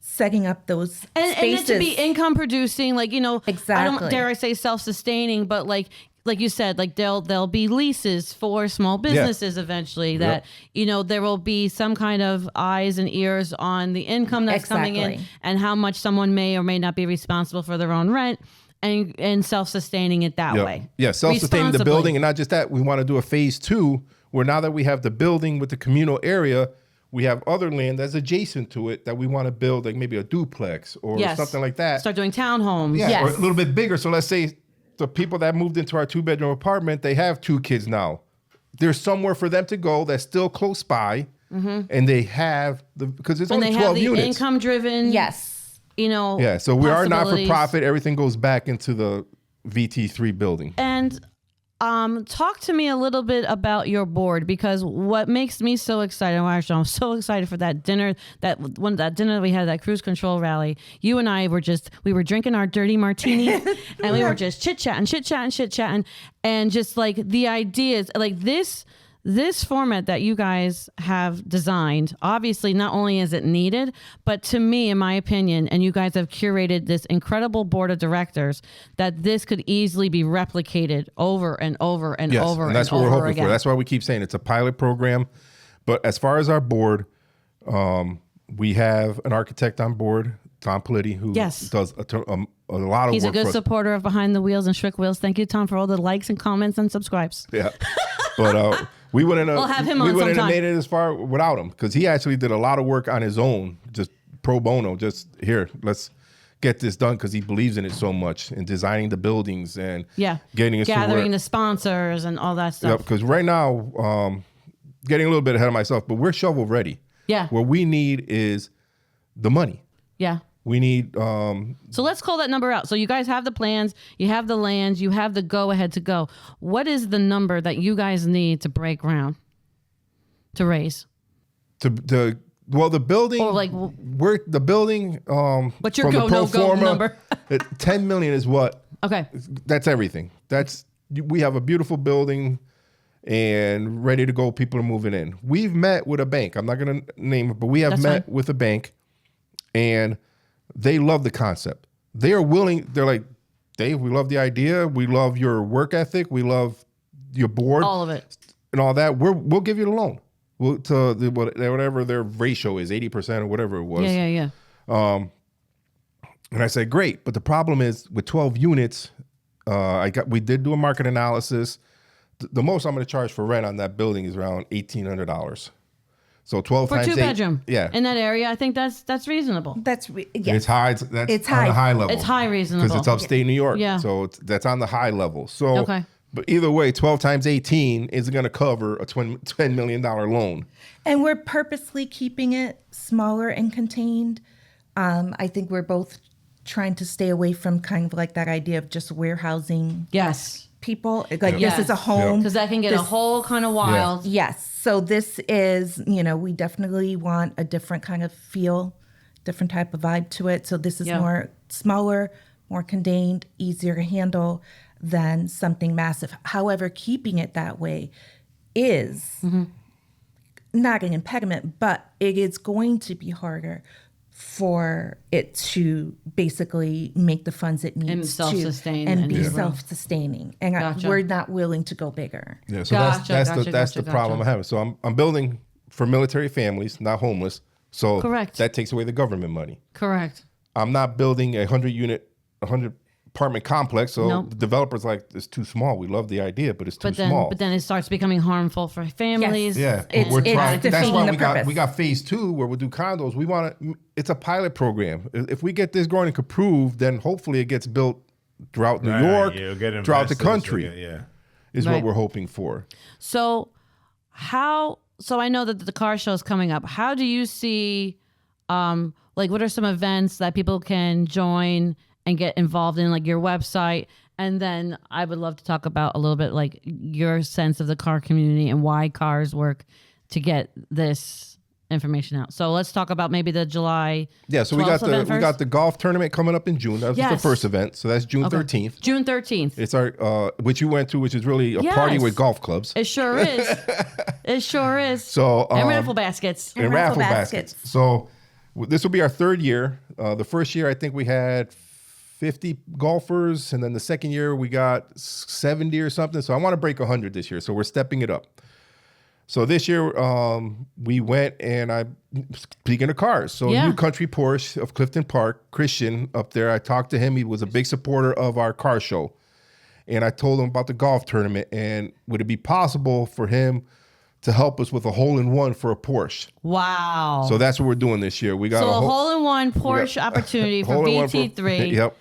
[SPEAKER 4] setting up those spaces.
[SPEAKER 2] And it to be income producing, like, I don't
[SPEAKER 4] Exactly.
[SPEAKER 2] dare I say self-sustaining, but like you said, like there'll be leases for small businesses eventually that, there will be some kind of eyes and ears on the income that's coming in and how much someone may or may not be responsible for their own rent and self-sustaining it that way.
[SPEAKER 1] Yeah, self-sustaining the building. And not just that, we want to do a phase 2 where now that we have the building with the communal area, we have other land that's adjacent to it that we want to build, like maybe a duplex or something like that.
[SPEAKER 2] Start doing townhomes.
[SPEAKER 1] Yeah, or a little bit bigger. So let's say the people that moved into our 2-bedroom apartment, they have 2 kids now. There's somewhere for them to go that's still close by, and they have because it's only 12 units.
[SPEAKER 2] Income driven.
[SPEAKER 4] Yes.
[SPEAKER 1] Yeah, so we are not for profit. Everything goes back into the VT3 building.
[SPEAKER 2] And talk to me a little bit about your board, because what makes me so excited, I'm so excited for that dinner, that dinner we had, that cruise control rally. You and I were drinking our dirty martinis and we were just chit-chatting, and just like the ideas, like this format that you guys have designed, obviously not only is it needed, but to me, in my opinion, and you guys have curated this incredible board of directors, that this could easily be replicated over and over and over
[SPEAKER 1] and that's
[SPEAKER 2] and
[SPEAKER 1] what
[SPEAKER 2] over
[SPEAKER 1] we're hoping
[SPEAKER 2] again.
[SPEAKER 1] for. That's why we keep saying it's a pilot program. But as far as our board, we have an architect on board, Tom Politti, who does a lot of work.
[SPEAKER 2] He's a good supporter of Behind the Wheels and Schwick Wheels. Thank you, Tom, for all the likes and comments and subscribes.
[SPEAKER 1] Yeah, but we wouldn't have,
[SPEAKER 2] we'll have him on
[SPEAKER 1] we wouldn't
[SPEAKER 2] sometime.
[SPEAKER 1] have made it as far without him, because he actually did a lot of work on his own, just pro bono. Just here, let's get this done, because he believes in it so much, in designing the buildings and gathering
[SPEAKER 2] the sponsors and all that stuff.
[SPEAKER 1] Because right now, getting a little bit ahead of myself, but we're shovel ready.
[SPEAKER 2] Yeah.
[SPEAKER 1] What we need is the money.
[SPEAKER 2] Yeah.
[SPEAKER 1] We need.
[SPEAKER 2] So let's call that number out. So you guys have the plans, you have the lands, you have the go ahead to go. What is the number that you guys need to break ground, to raise?
[SPEAKER 1] The building.
[SPEAKER 2] Or like,
[SPEAKER 1] we're the building.
[SPEAKER 2] What's your
[SPEAKER 1] from
[SPEAKER 2] go number?
[SPEAKER 1] 10 million is what.
[SPEAKER 2] Okay.
[SPEAKER 1] That's everything. We have a beautiful building and ready to go. People are moving in. We've met with a bank. I'm not going to name it, but we have met with a bank, and they love the concept. They are willing. They're like, Dave, we love the idea. We love your work ethic. We love your board.
[SPEAKER 2] All of it.
[SPEAKER 1] And all that. We'll give you the loan. Whatever their ratio is, 80% or whatever it was.
[SPEAKER 2] Yeah.
[SPEAKER 1] And I said, great. But the problem is with 12 units, we did do a market analysis. The most I'm going to charge for rent on that building is around $1,800. So 12 times 8.
[SPEAKER 2] For 2-bedroom.
[SPEAKER 1] Yeah.
[SPEAKER 2] In that area, I think that's reasonable.
[SPEAKER 4] That's
[SPEAKER 1] It's high. It's on
[SPEAKER 4] high.
[SPEAKER 1] the high level.
[SPEAKER 2] It's high reasonable.
[SPEAKER 1] Because it's upstate New York.
[SPEAKER 2] Yeah.
[SPEAKER 1] So that's on the high level. So,
[SPEAKER 2] okay.
[SPEAKER 1] But either way, 12 times 18 is going to cover a $10 million loan.
[SPEAKER 4] And we're purposely keeping it smaller and contained. I think we're both trying to stay away from kind of like that idea of just warehousing people. Like this is a home.
[SPEAKER 2] Because that can get a whole kind of wild.
[SPEAKER 4] Yes. So this is, we definitely want a different kind of feel, different type of vibe to it. So this is more smaller, more contained, easier to handle than something massive. However, keeping it that way is not an impediment, but it is going to be harder for it to basically make the funds it needs
[SPEAKER 2] and self-sustain
[SPEAKER 4] and be self-sustaining. And we're not willing to go bigger.
[SPEAKER 1] Yeah, so that's the problem I have. So I'm building for military families, not homeless. So that takes away the government money.
[SPEAKER 2] Correct.
[SPEAKER 1] I'm not building a 100 apartment complex. So the developer's like, it's too small. We love the idea, but it's too small.
[SPEAKER 2] But then it starts becoming harmful for families.
[SPEAKER 1] Yes. Yeah, we're trying. That's why we got phase 2 where we'll do condos. We want to. It's a pilot program. If we get this going and could prove, then hopefully it gets built throughout New York, throughout the country. Is what we're hoping for.
[SPEAKER 2] So I know that the car show is coming up. How do you see, what are some events that people can join and get involved in, like your website? And then I would love to talk about a little bit like your sense of the car community and why cars work to get this information out. So let's talk about maybe the July.
[SPEAKER 1] Yeah, so we got the golf tournament coming up in June. That was the first event. So that's June 13th.
[SPEAKER 2] June 13th.
[SPEAKER 1] It's our which you went to, which is really a party with golf clubs.
[SPEAKER 2] It sure is. It sure is.
[SPEAKER 1] So
[SPEAKER 2] and raffle baskets.
[SPEAKER 1] And raffle baskets. So This will be our third year. The first year, I think we had 50 golfers, and then the second year we got 70 or something. So I want to break 100 this year. So we're stepping it up. So this year we went, and speaking of cars, so New Country Porsche of Clifton Park, Christian up there. I talked to him. He was a big supporter of our car show, and I told him about the golf tournament, and would it be possible for him to help us with a hole-in-one for a Porsche?
[SPEAKER 2] Wow.
[SPEAKER 1] So that's what we're doing this year. We got
[SPEAKER 2] a hole-in-one Porsche opportunity for VT3.
[SPEAKER 1] Yep.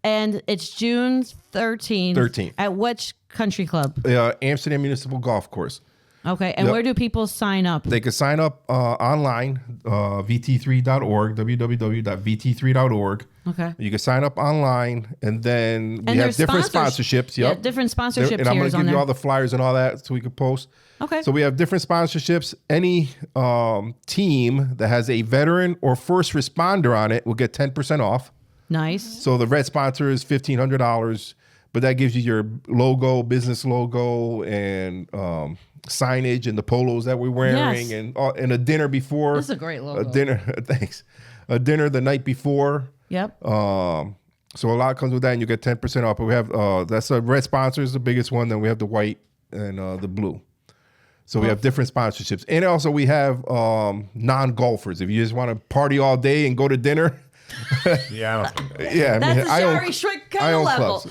[SPEAKER 2] And it's June 13th. At which country club?
[SPEAKER 1] Amsterdam Municipal Golf Course.
[SPEAKER 2] Okay. And where do people sign up?
[SPEAKER 1] They can sign up online, vt3.org, www.vt3.org.
[SPEAKER 2] Okay.
[SPEAKER 1] You can sign up online, and then we have different sponsorships.
[SPEAKER 2] Yep. Yeah, different sponsorship
[SPEAKER 1] and I'm going
[SPEAKER 2] tiers
[SPEAKER 1] to
[SPEAKER 2] on
[SPEAKER 1] give you
[SPEAKER 2] there.
[SPEAKER 1] all the flyers and all that so we can post.
[SPEAKER 2] Okay.
[SPEAKER 1] So we have different sponsorships. Any team that has a veteran or first responder on it will get 10% off.
[SPEAKER 2] Nice.
[SPEAKER 1] So the red sponsor is $1,500, but that gives you your logo, business logo, and signage and the polos that we're wearing, and a dinner before.
[SPEAKER 2] That's a great logo.
[SPEAKER 1] A dinner, thanks. A dinner the night before.
[SPEAKER 2] Yep.
[SPEAKER 1] So a lot comes with that, and you get 10% off. But we have that's the red sponsor is the biggest one. Then we have the white and the blue. So we have different sponsorships, and also we have non-golfers. If you just want to party all day and go to dinner.
[SPEAKER 3] Yeah,
[SPEAKER 2] That's the Shari Schwick kind of level.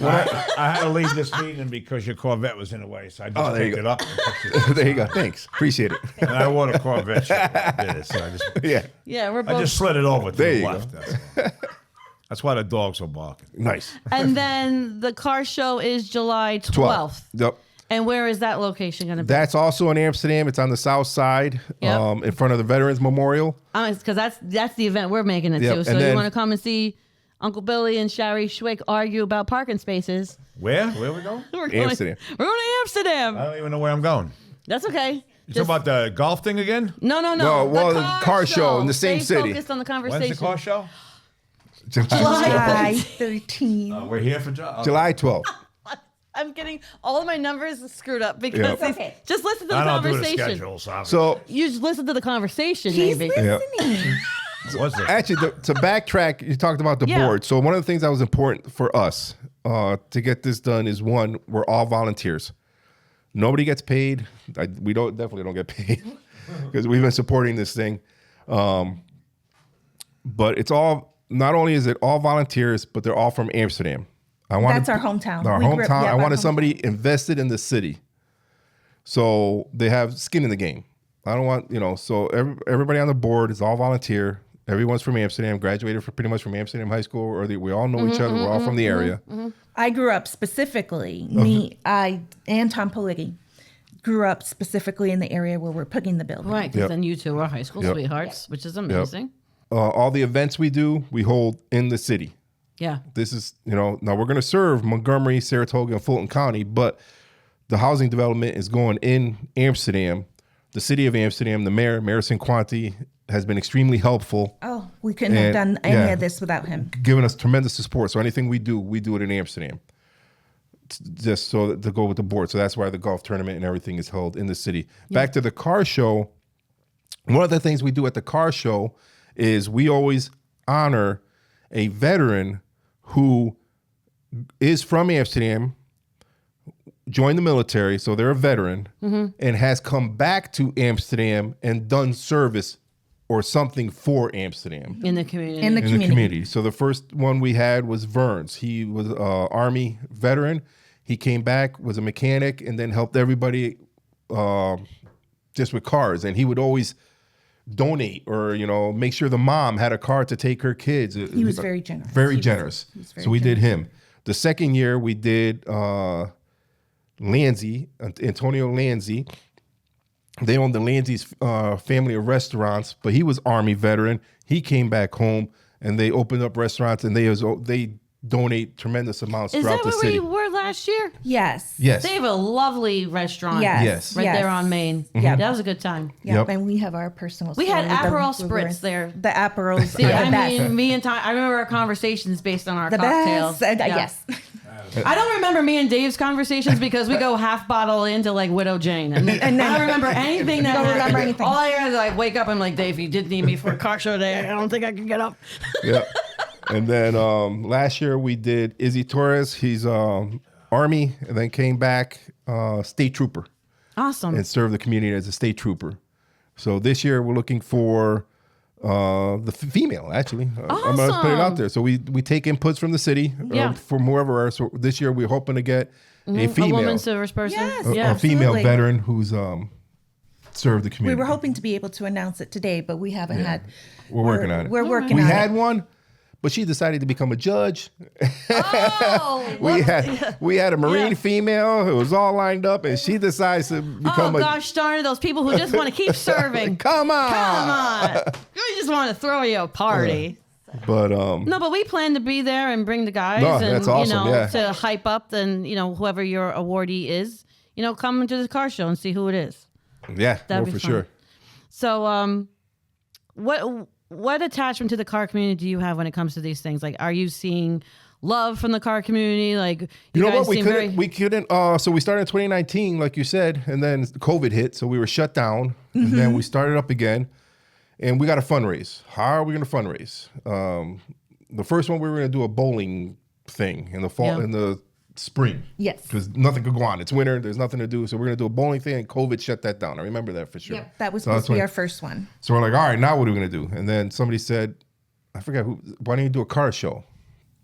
[SPEAKER 3] I had to leave this meeting because your Corvette was in the way, so I just picked it up.
[SPEAKER 1] There you go. Thanks. Appreciate it.
[SPEAKER 3] And I wore a Corvette shirt. I did it, so I just
[SPEAKER 2] we're both.
[SPEAKER 3] I just slid it over to the
[SPEAKER 1] you
[SPEAKER 3] left. That's why the dogs were barking.
[SPEAKER 1] Nice.
[SPEAKER 2] And then the car show is July 12th.
[SPEAKER 1] Yep.
[SPEAKER 2] And where is that location going to be?
[SPEAKER 1] That's also in Amsterdam. It's on the south side, in front of the Veterans Memorial.
[SPEAKER 2] Because that's the event we're making it to. So you want to come and see Uncle Billy and Shari Schwick argue about parking spaces.
[SPEAKER 3] Where? Where are we going?
[SPEAKER 1] Amsterdam.
[SPEAKER 2] We're going to Amsterdam.
[SPEAKER 3] I don't even know where I'm going.
[SPEAKER 2] That's okay.
[SPEAKER 3] You talking about the golf thing again?
[SPEAKER 2] No.
[SPEAKER 1] Well, the car show in the same
[SPEAKER 2] Stay
[SPEAKER 1] city.
[SPEAKER 2] Focused on the conversation.
[SPEAKER 3] When's the car show?
[SPEAKER 4] July 13th.
[SPEAKER 3] We're here for
[SPEAKER 1] July 12th.
[SPEAKER 2] I'm getting all of my numbers screwed up because just listen to the
[SPEAKER 3] I don't
[SPEAKER 2] conversation.
[SPEAKER 3] do the schedules, obviously.
[SPEAKER 1] So
[SPEAKER 2] You just listen to the conversation,
[SPEAKER 4] He's
[SPEAKER 2] maybe.
[SPEAKER 4] listening.
[SPEAKER 3] What's this?
[SPEAKER 1] actually, to backtrack, you talked about the board. So one of the things that was important for us to get this done is, one, we're all volunteers. Nobody gets paid. We definitely don't get paid because we've been supporting this thing. But it's all, not only is it all volunteers, but they're all from Amsterdam.
[SPEAKER 4] That's our hometown.
[SPEAKER 1] Our hometown. I wanted somebody invested in the city, so they have skin in the game. I don't want, so everybody on the board is all volunteer. Everyone's from Amsterdam, graduated pretty much from Amsterdam High School, or we all know each other. We're all from the area.
[SPEAKER 4] I grew up specifically, and Tom Politi grew up specifically in the area where we're putting the building.
[SPEAKER 2] Right, because then you two are high school sweethearts, which is amazing.
[SPEAKER 1] All the events we do, we hold in the city.
[SPEAKER 2] Yeah.
[SPEAKER 1] This is, now we're going to serve Montgomery, Saratoga, and Fulton County, but the housing development is going in Amsterdam. The city of Amsterdam, the mayor, Marison Quanti, has been extremely helpful.
[SPEAKER 4] Oh, we couldn't have done any of this without him.
[SPEAKER 1] Giving us tremendous support. So anything we do it in Amsterdam. Just so to go with the board. So that's why the golf tournament and everything is held in the city. Back to the car show. One of the things we do at the car show is we always honor a veteran who is from Amsterdam, joined the military, so they're a veteran, and has come back to Amsterdam and done service or something for Amsterdam.
[SPEAKER 2] In the community.
[SPEAKER 4] In the community.
[SPEAKER 1] So the first one we had was Verns. He was an Army veteran. He came back, was a mechanic, and then helped everybody just with cars. And he would always donate or, make sure the mom had a car to take her kids.
[SPEAKER 4] He was very generous.
[SPEAKER 1] Very generous. So we did him. The second year we did Lanzi, Antonio Lanzi. They owned the Lanzi's family of restaurants, but he was Army veteran. He came back home and they opened up restaurants and they donate tremendous amounts throughout the city.
[SPEAKER 2] Is that where we were last year?
[SPEAKER 4] Yes.
[SPEAKER 1] Yes.
[SPEAKER 2] They have a lovely restaurant.
[SPEAKER 4] Yes.
[SPEAKER 2] Right there on Main.
[SPEAKER 4] Yeah.
[SPEAKER 2] That was a good time.
[SPEAKER 4] Yeah,
[SPEAKER 1] Yep.
[SPEAKER 4] and we have our personal.
[SPEAKER 2] We had
[SPEAKER 4] story.
[SPEAKER 2] Aperol Spritz there.
[SPEAKER 4] The Aperols
[SPEAKER 2] See,
[SPEAKER 4] are the best.
[SPEAKER 2] me and Ty, I remember our conversations based on our
[SPEAKER 4] The
[SPEAKER 2] cocktails.
[SPEAKER 4] best. Yes.
[SPEAKER 2] I don't remember me and Dave's conversations because we go half bottle into like Widow Jane. And I don't remember anything that happened. Remember anything. All I hear is like wake up, I'm like, Dave, you did need me for a car show today. I don't think I can get up.
[SPEAKER 1] Yeah. And then last year we did Izzy Torres. He's Army and then came back state trooper.
[SPEAKER 2] Awesome.
[SPEAKER 1] And served the community as a state trooper. So this year we're looking for the female, actually. I'm going to put it out there. So we take inputs from the city, from whoever. So this year we're hoping to get a female.
[SPEAKER 2] A woman service person.
[SPEAKER 4] Yes,
[SPEAKER 1] a female veteran who's served the community.
[SPEAKER 4] We were hoping to be able to announce it today, but we haven't had.
[SPEAKER 1] We're working on it.
[SPEAKER 4] We're working on it.
[SPEAKER 1] We had one. But she decided to become a judge.
[SPEAKER 2] Oh,
[SPEAKER 1] we had a Marine female who was all lined up, and she decides to become
[SPEAKER 2] gosh darn it, those people who just want to keep serving.
[SPEAKER 1] Come on.
[SPEAKER 2] We just want to throw you a party.
[SPEAKER 1] But
[SPEAKER 2] no, but we plan to be there and bring the guys and
[SPEAKER 1] that's awesome,
[SPEAKER 2] to hype up whoever your awardee is, come into the car show and see who it is.
[SPEAKER 1] Yeah,
[SPEAKER 2] That'd be
[SPEAKER 1] for
[SPEAKER 2] fun.
[SPEAKER 1] sure.
[SPEAKER 2] So what attachment to the car community do you have when it comes to these things? Like, are you seeing love from the car community? Like,
[SPEAKER 1] you know
[SPEAKER 2] guys
[SPEAKER 1] what? We couldn't. So we started in 2019, like you said, and then COVID hit, so we were shut down, and then we started up again, and we got to fundraise. How are we going to fundraise? The first one we were going to do a bowling thing in the fall, in the spring.
[SPEAKER 4] Yes.
[SPEAKER 1] Because nothing could go on. It's winter. There's nothing to do. So we're going to do a bowling thing, and COVID shut that down. I remember that for sure.
[SPEAKER 4] Yep. That was supposed to be our first one.
[SPEAKER 1] So we're like, all right, now what are we going to do? And then somebody said, I forgot who, why don't you do a car show?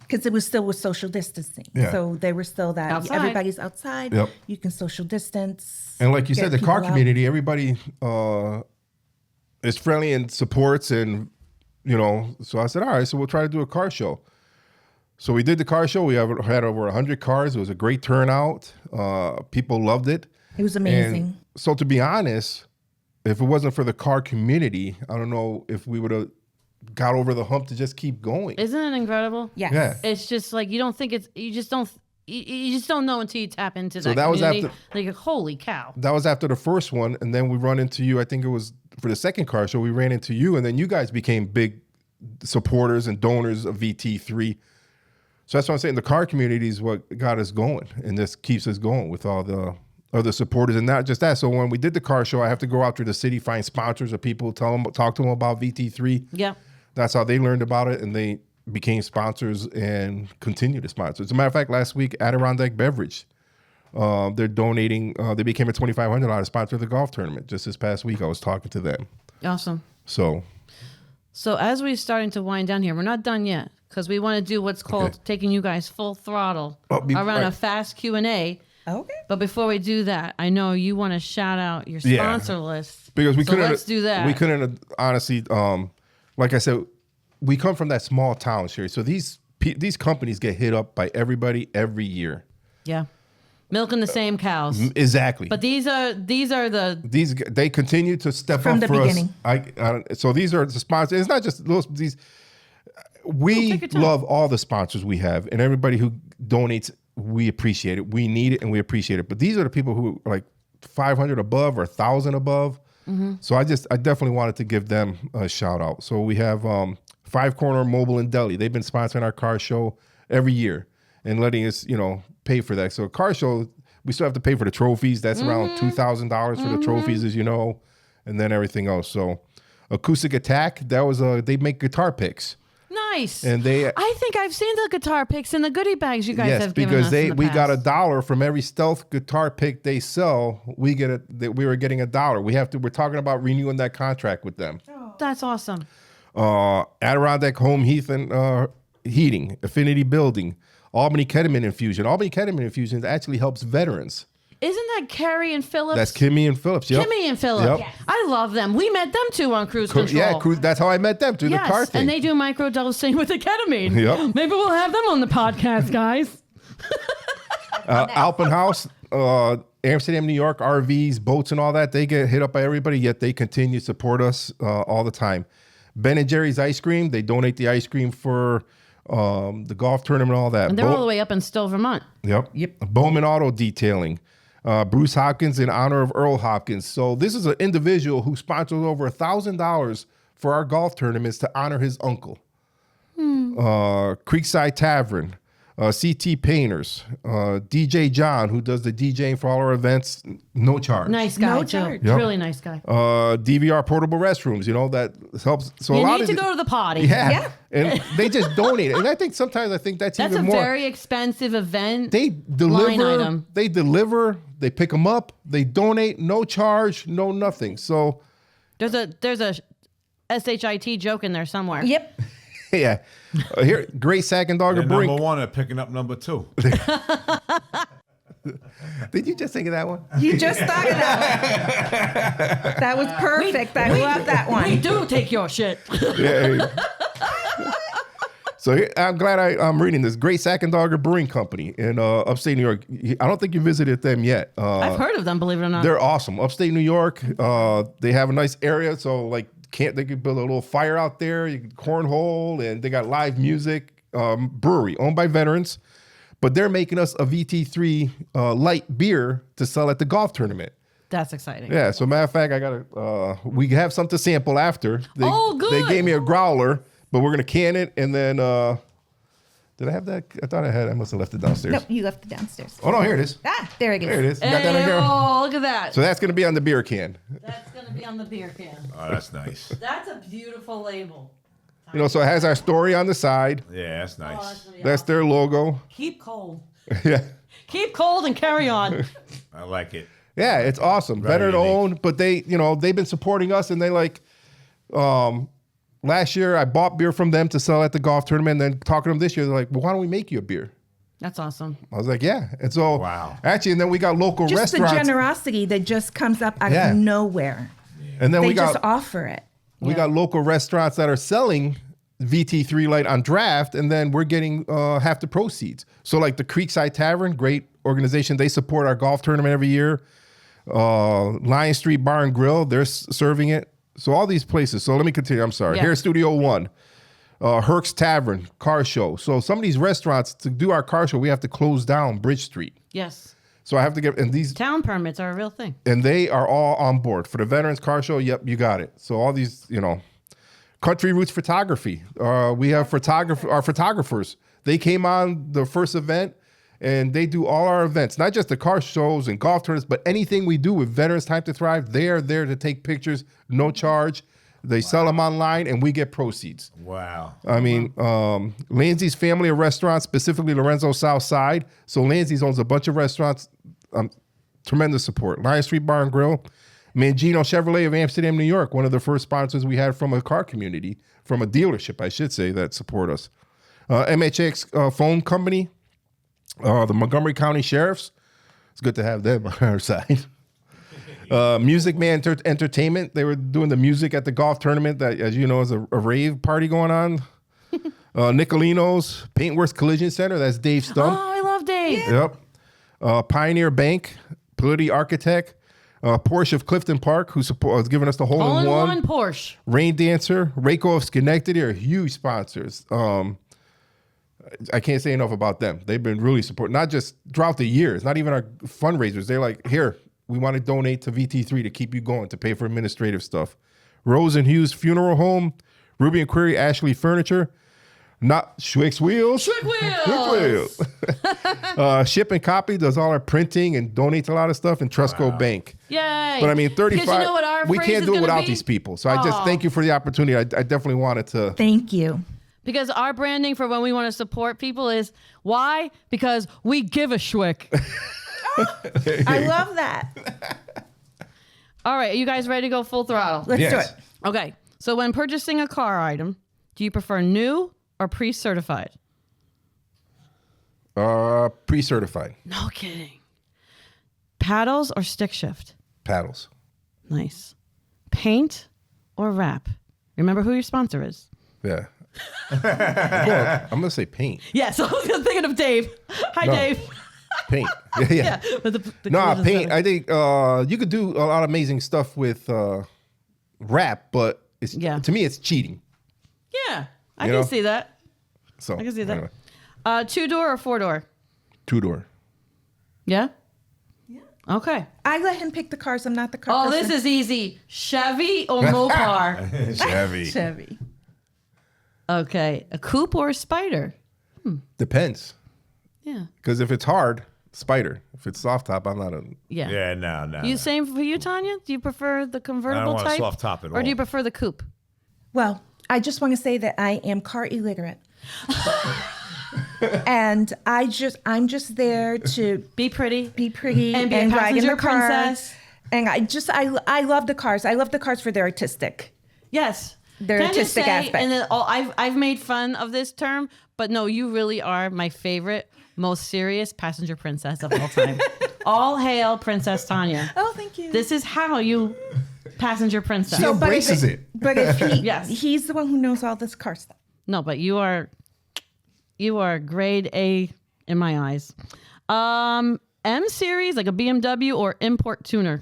[SPEAKER 4] Because it was still with social distancing.
[SPEAKER 1] Yeah.
[SPEAKER 4] So they were still that
[SPEAKER 2] Outside.
[SPEAKER 4] everybody's outside.
[SPEAKER 1] Yep.
[SPEAKER 4] You can social distance.
[SPEAKER 1] And like you said, the car
[SPEAKER 4] people out.
[SPEAKER 1] community, everybody is friendly and supports and, so I said, all right, so we'll try to do a car show. So we did the car show. We had over 100 cars. It was a great turnout. People loved it.
[SPEAKER 4] It was amazing.
[SPEAKER 1] And so to be honest, if it wasn't for the car community, I don't know if we would have got over the hump to just keep going.
[SPEAKER 2] Isn't it incredible?
[SPEAKER 4] Yes.
[SPEAKER 1] Yeah.
[SPEAKER 2] It's just like you don't think you just don't know until you tap into that
[SPEAKER 1] that was
[SPEAKER 2] community.
[SPEAKER 1] after-
[SPEAKER 2] Like, holy cow.
[SPEAKER 1] That was after the first one, and then we run into you. I think it was for the second car show. We ran into you, and then you guys became big supporters and donors of VT3. So that's what I'm saying. The car community is what got us going, and this keeps us going with all the other supporters, and not just that. So when we did the car show, I have to go out to the city, find sponsors or people, talk to them about VT3.
[SPEAKER 2] Yeah.
[SPEAKER 1] That's how they learned about it, and they became sponsors and continue to sponsor. As a matter of fact, last week, Adirondack Beverage, they're donating. They became a $2,500 sponsor of the golf tournament. Just this past week, I was talking to them.
[SPEAKER 2] Awesome.
[SPEAKER 1] So
[SPEAKER 2] as we're starting to wind down here, we're not done yet because we want to do what's called taking you guys full throttle around a fast Q&A.
[SPEAKER 4] Okay.
[SPEAKER 2] But before we do that, I know you want to shout out your sponsor list.
[SPEAKER 1] Because
[SPEAKER 2] let's do that.
[SPEAKER 1] We couldn't honestly, like I said, we come from that small town, Shari. So these companies get hit up by everybody every year.
[SPEAKER 2] Yeah. Milking the same cows.
[SPEAKER 1] Exactly.
[SPEAKER 2] But these are
[SPEAKER 1] they continue to step
[SPEAKER 4] From
[SPEAKER 1] up
[SPEAKER 4] the
[SPEAKER 1] for
[SPEAKER 4] beginning.
[SPEAKER 1] us. So these are the sponsors. It's not just these. We
[SPEAKER 2] take your time.
[SPEAKER 1] love all the sponsors we have, and everybody who donates. We appreciate it. We need it, and we appreciate it. But these are the people who are like 500 above or 1,000 above. Mm-hmm. So I definitely wanted to give them a shout out. So we have Five Corner Mobile and Deli. They've been sponsoring our car show every year and letting us, pay for that. So a car show, we still have to pay for the trophies. That's around $2,000 for the trophies, as you know, and then everything else. So Acoustic Attack, that was they make guitar picks.
[SPEAKER 2] nice.
[SPEAKER 1] And
[SPEAKER 2] I think I've seen the guitar picks in the goodie bags you guys have given us.
[SPEAKER 1] Yes,
[SPEAKER 2] in the
[SPEAKER 1] we got
[SPEAKER 2] past.
[SPEAKER 1] $1 from every stealth guitar pick they sell. We were getting $1. We're talking about renewing that contract with them.
[SPEAKER 2] That's awesome.
[SPEAKER 1] Adirondack Home Heating, Affinity Building, Albany Ketamine Infusion. Albany Ketamine Infusion actually helps veterans.
[SPEAKER 2] Isn't that Carrie and Phillips?
[SPEAKER 1] That's Kimmy and Phillips. Yep.
[SPEAKER 2] Kimmy and Phillips.
[SPEAKER 1] Yep.
[SPEAKER 2] Yes. I love them. We met them too on Cruise Control.
[SPEAKER 1] Yeah, that's how I met them through the car thing.
[SPEAKER 2] And they do microdosing with the ketamine.
[SPEAKER 1] Yep.
[SPEAKER 2] Maybe we'll have them on the podcast, guys.
[SPEAKER 1] Alpenhaus, Amsterdam, New York, RVs, boats, and all that. They get hit up by everybody, yet they continue to support us all the time. Ben & Jerry's Ice Cream, they donate the ice cream for the golf tournament and all that.
[SPEAKER 2] And they're all the way up in Stowe, Vermont.
[SPEAKER 1] Yep. Bowman Auto Detailing. Bruce Hopkins in honor of Earl Hopkins. So this is an individual who sponsors over $1,000 for our golf tournaments to honor his uncle. Creekside Tavern. CT Painters, DJ John, who does the DJing for all our events, no charge.
[SPEAKER 2] Nice guy,
[SPEAKER 4] No
[SPEAKER 2] too.
[SPEAKER 4] charge.
[SPEAKER 1] Yep.
[SPEAKER 2] Really nice guy.
[SPEAKER 1] DVR portable restrooms, that helps. So a
[SPEAKER 2] You
[SPEAKER 1] lot
[SPEAKER 2] need
[SPEAKER 1] of
[SPEAKER 2] to go to the potty.
[SPEAKER 1] yeah, and they just donate, and I think sometimes that's
[SPEAKER 2] That's
[SPEAKER 1] even
[SPEAKER 2] a
[SPEAKER 1] more.
[SPEAKER 2] very expensive event.
[SPEAKER 1] They
[SPEAKER 2] line
[SPEAKER 1] deliver.
[SPEAKER 2] item.
[SPEAKER 1] They deliver. They pick them up. They donate. No charge. No nothing. So
[SPEAKER 2] There's a SHIT joke in there somewhere.
[SPEAKER 4] Yep.
[SPEAKER 1] yeah, here Great Sack and Dogger
[SPEAKER 3] And
[SPEAKER 1] Brink.
[SPEAKER 3] number one and picking up number two.
[SPEAKER 1] Did you just think of that one?
[SPEAKER 4] You just thought of that. That was perfect. I love that
[SPEAKER 2] We
[SPEAKER 4] one.
[SPEAKER 2] do take your shit.
[SPEAKER 1] Yeah. So I'm glad I'm reading this. Great Sack and Dogger Brewing Company in upstate New York. I don't think you visited them yet.
[SPEAKER 2] I've heard of them, believe it or not.
[SPEAKER 1] They're awesome. Upstate New York. They have a nice area. So like, they could build a little fire out there. You can cornhole, and they got live music. Brewery owned by veterans, but they're making us a VT3 light beer to sell at the golf tournament.
[SPEAKER 2] That's exciting.
[SPEAKER 1] Yeah. So matter of fact, I gotta. We have some to sample after.
[SPEAKER 2] Oh, good.
[SPEAKER 1] They gave me a growler, but we're gonna can it, and then. Did I have that? I thought I had. I must have left it downstairs.
[SPEAKER 4] Nope, you left it downstairs.
[SPEAKER 1] Oh no, here it is.
[SPEAKER 4] Ah, there it is.
[SPEAKER 1] There it is. You got that in there?
[SPEAKER 2] Oh, look at that.
[SPEAKER 1] So that's gonna be on the beer can.
[SPEAKER 2] That's going to be on the beer can.
[SPEAKER 3] Oh, that's nice.
[SPEAKER 2] That's a beautiful label.
[SPEAKER 1] So it has our story on the side.
[SPEAKER 3] Yeah, that's
[SPEAKER 2] Oh,
[SPEAKER 3] nice.
[SPEAKER 2] that's gonna be
[SPEAKER 1] That's
[SPEAKER 2] awesome.
[SPEAKER 1] their logo.
[SPEAKER 2] Keep cold.
[SPEAKER 1] Yeah.
[SPEAKER 2] Keep cold and carry on.
[SPEAKER 3] I like it.
[SPEAKER 1] Yeah, it's awesome.
[SPEAKER 3] Very
[SPEAKER 1] Veteran
[SPEAKER 3] unique.
[SPEAKER 1] owned, but they've been supporting us, and they last year I bought beer from them to sell at the golf tournament, and then talking to them this year, they're like, well, why don't we make you a beer?
[SPEAKER 2] That's awesome.
[SPEAKER 1] I was like, yeah. And so
[SPEAKER 3] Wow.
[SPEAKER 1] actually, and then we got local
[SPEAKER 4] Just the
[SPEAKER 1] restaurants.
[SPEAKER 4] generosity that just comes up out
[SPEAKER 1] Yeah.
[SPEAKER 4] of nowhere.
[SPEAKER 1] And then
[SPEAKER 4] They
[SPEAKER 1] we
[SPEAKER 4] just
[SPEAKER 1] got
[SPEAKER 4] offer it.
[SPEAKER 1] got local restaurants that are selling VT3 Light on draft, and then we're getting half the proceeds. So like the Creekside Tavern, great organization. They support our golf tournament every year. Lion Street Bar and Grill, they're serving it. So all these places. So let me continue. I'm sorry.
[SPEAKER 2] Yeah.
[SPEAKER 1] Here's Studio One. Herc's Tavern, car show. So some of these restaurants, to do our car show, we have to close down Bridge Street.
[SPEAKER 2] Yes.
[SPEAKER 1] So I have to get, and these,
[SPEAKER 2] Town permits are a real thing.
[SPEAKER 1] and they are all on board for the Veterans Car Show. Yep, you got it. So all these, Country Roots Photography. We have our photographers. They came on the first event, and they do all our events, not just the car shows and golf tournaments, but anything we do with Veterans Time to Thrive. They are there to take pictures, no charge. They sell them online, and we get proceeds.
[SPEAKER 3] Wow.
[SPEAKER 1] I mean, Lanzy's family of restaurants, specifically Lorenzo South Side. So Lanzy's owns a bunch of restaurants. Tremendous support. Lion Street Bar and Grill. Mangino Chevrolet of Amsterdam, New York. One of the first sponsors we had from a car community, from a dealership, I should say, that support us. MHX Phone Company. The Montgomery County Sheriffs. It's good to have them on our side. Music Man Entertainment. They were doing the music at the golf tournament that, as you know, is a rave party going on. Nicolino's Paintworks Collision Center. That's Dave Stump.
[SPEAKER 2] Oh, I love Dave.
[SPEAKER 1] Yep. Pioneer Bank. Polity Architect. Porsche of Clifton Park, who has given us the hole-in-one.
[SPEAKER 2] Porsche.
[SPEAKER 1] Rain Dancer. Rayco of Schenectady are huge sponsors. I can't say enough about them. They've been really supporting, not just throughout the years, not even our fundraisers. They're like, here, we want to donate to VT3 to keep you going, to pay for administrative stuff. Rose and Hughes Funeral Home, Ruby and Query Ashley Furniture, not Schwick's Wheels.
[SPEAKER 2] Schwick Wheels.
[SPEAKER 1] Ship and Copy does all our printing and donates a lot of stuff, and Trustco Bank.
[SPEAKER 2] Yay.
[SPEAKER 1] But I mean, 35,
[SPEAKER 2] Because you know what our
[SPEAKER 1] we
[SPEAKER 2] phrase
[SPEAKER 1] can't
[SPEAKER 2] is
[SPEAKER 1] do it
[SPEAKER 2] gonna
[SPEAKER 1] without
[SPEAKER 2] be?
[SPEAKER 1] these people. So I just thank you for the opportunity. I definitely wanted to.
[SPEAKER 4] Thank you.
[SPEAKER 2] Because our branding for when we want to support people is why? Because we give a Schwick.
[SPEAKER 4] I love that.
[SPEAKER 2] All right, are you guys ready to go full throttle?
[SPEAKER 4] Let's do
[SPEAKER 1] Yes.
[SPEAKER 4] it.
[SPEAKER 2] Okay, so when purchasing a car item, do you prefer new or pre-certified?
[SPEAKER 1] Pre-certified.
[SPEAKER 2] No kidding. Paddles or stick shift?
[SPEAKER 1] Paddles.
[SPEAKER 2] Nice. Paint or wrap? Remember who your sponsor is.
[SPEAKER 1] Yeah. Well, I'm gonna say paint.
[SPEAKER 2] Yes, I was thinking of Dave. Hi,
[SPEAKER 1] No.
[SPEAKER 2] Dave.
[SPEAKER 1] Paint. Yeah.
[SPEAKER 2] With the
[SPEAKER 1] No,
[SPEAKER 2] collision
[SPEAKER 1] paint.
[SPEAKER 2] center.
[SPEAKER 1] I think you could do a lot of amazing stuff with wrap, but to me it's cheating.
[SPEAKER 2] Yeah, I
[SPEAKER 1] You
[SPEAKER 2] can
[SPEAKER 1] know?
[SPEAKER 2] see that.
[SPEAKER 1] So
[SPEAKER 2] I can see that.
[SPEAKER 1] anyway.
[SPEAKER 2] 2-door or 4-door?
[SPEAKER 1] 2-door.
[SPEAKER 2] Yeah? Yeah. Okay.
[SPEAKER 4] I let him pick the cars. I'm not the car
[SPEAKER 2] Oh,
[SPEAKER 4] person.
[SPEAKER 2] this is easy. Chevy or Mopar?
[SPEAKER 3] Chevy.
[SPEAKER 4] Chevy.
[SPEAKER 2] Okay. A coupe or a spider?
[SPEAKER 1] Depends.
[SPEAKER 2] Yeah.
[SPEAKER 1] Because if it's hard, Spider. If it's soft top, I'm not a.
[SPEAKER 2] Yeah.
[SPEAKER 3] Yeah, no.
[SPEAKER 2] You same for you, Tanya? Do you prefer the convertible
[SPEAKER 3] want a
[SPEAKER 2] type?
[SPEAKER 3] soft top at
[SPEAKER 2] Or do you
[SPEAKER 3] all.
[SPEAKER 2] prefer the coupe?
[SPEAKER 4] Well, I just want to say that I am car illiterate. And I'm just there to
[SPEAKER 2] Be pretty.
[SPEAKER 4] be pretty
[SPEAKER 2] And be a
[SPEAKER 4] ride in
[SPEAKER 2] passenger
[SPEAKER 4] the car.
[SPEAKER 2] princess.
[SPEAKER 4] And I love the cars. I love the cars for their artistic.
[SPEAKER 2] Yes.
[SPEAKER 4] Their
[SPEAKER 2] Can I just
[SPEAKER 4] artistic
[SPEAKER 2] say,
[SPEAKER 4] aspect.
[SPEAKER 2] and then I've made fun of this term, but no, you really are my favorite, most serious passenger princess of all time. All hail Princess Tanya.
[SPEAKER 4] Oh, thank you.
[SPEAKER 2] This is how you passenger princess.
[SPEAKER 1] She embraces
[SPEAKER 4] but
[SPEAKER 1] it.
[SPEAKER 4] But if he,
[SPEAKER 2] Yes.
[SPEAKER 4] he's the one who knows all this car stuff.
[SPEAKER 2] No, but you are grade A in my eyes. M series, like a BMW or import tuner.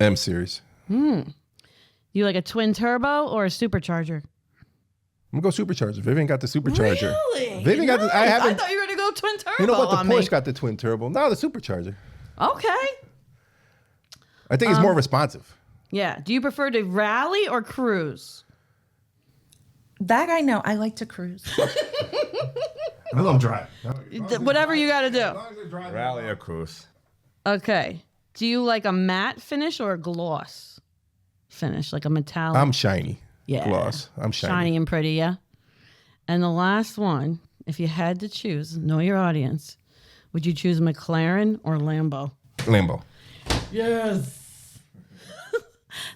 [SPEAKER 1] M series.
[SPEAKER 2] You like a twin turbo or a supercharger?
[SPEAKER 1] I'm gonna go supercharger. Vivian got the supercharger.
[SPEAKER 2] Really?
[SPEAKER 1] Vivian got the. I
[SPEAKER 2] Nice.
[SPEAKER 1] haven't.
[SPEAKER 2] thought you were gonna go twin turbo.
[SPEAKER 1] You know what? The
[SPEAKER 2] on
[SPEAKER 1] Porsche
[SPEAKER 2] me.
[SPEAKER 1] got the twin turbo. No, the supercharger.
[SPEAKER 2] Okay.
[SPEAKER 1] I think it's more responsive.
[SPEAKER 2] Yeah. Do you prefer to rally or cruise?
[SPEAKER 4] That I know. I like to cruise.
[SPEAKER 1] I love drive.
[SPEAKER 2] Whatever you got to do.
[SPEAKER 3] Rally or cruise.
[SPEAKER 2] Okay. Do you like a matte finish or a gloss finish, like a metallic?
[SPEAKER 1] I'm shiny.
[SPEAKER 2] Yeah.
[SPEAKER 1] Gloss. I'm shiny.
[SPEAKER 2] Shiny and pretty, yeah. And the last one, if you had to choose, know your audience, would you choose McLaren or Lambo?
[SPEAKER 1] Lambo.
[SPEAKER 2] Yes.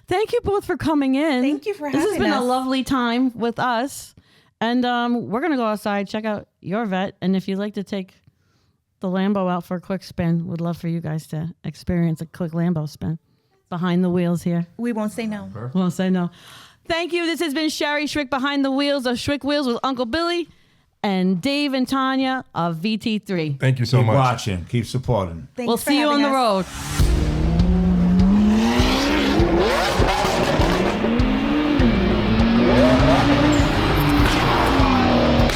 [SPEAKER 2] Thank you both for coming in.
[SPEAKER 4] Thank you for
[SPEAKER 2] This has
[SPEAKER 4] having
[SPEAKER 2] been a
[SPEAKER 4] us.
[SPEAKER 2] lovely time with us. And we're going to go outside, check out your vet. And if you'd like to take the Lambo out for a quick spin, we'd love for you guys to experience a quick Lambo spin behind the wheels here.
[SPEAKER 4] We won't say no.
[SPEAKER 2] Won't say no. Thank you. This has been Shari Schwick behind the wheels of Schwick Wheels with Uncle Billy and Dave and Tanya of VT3.
[SPEAKER 1] Thank you so
[SPEAKER 3] Keep
[SPEAKER 1] much.
[SPEAKER 3] watching. Keep supporting.
[SPEAKER 4] Thanks
[SPEAKER 2] We'll
[SPEAKER 4] for
[SPEAKER 2] see you on
[SPEAKER 4] having
[SPEAKER 2] the
[SPEAKER 4] us.
[SPEAKER 2] road.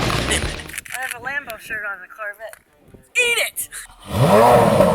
[SPEAKER 2] I have a Lambo shirt on the Corvette. Eat it!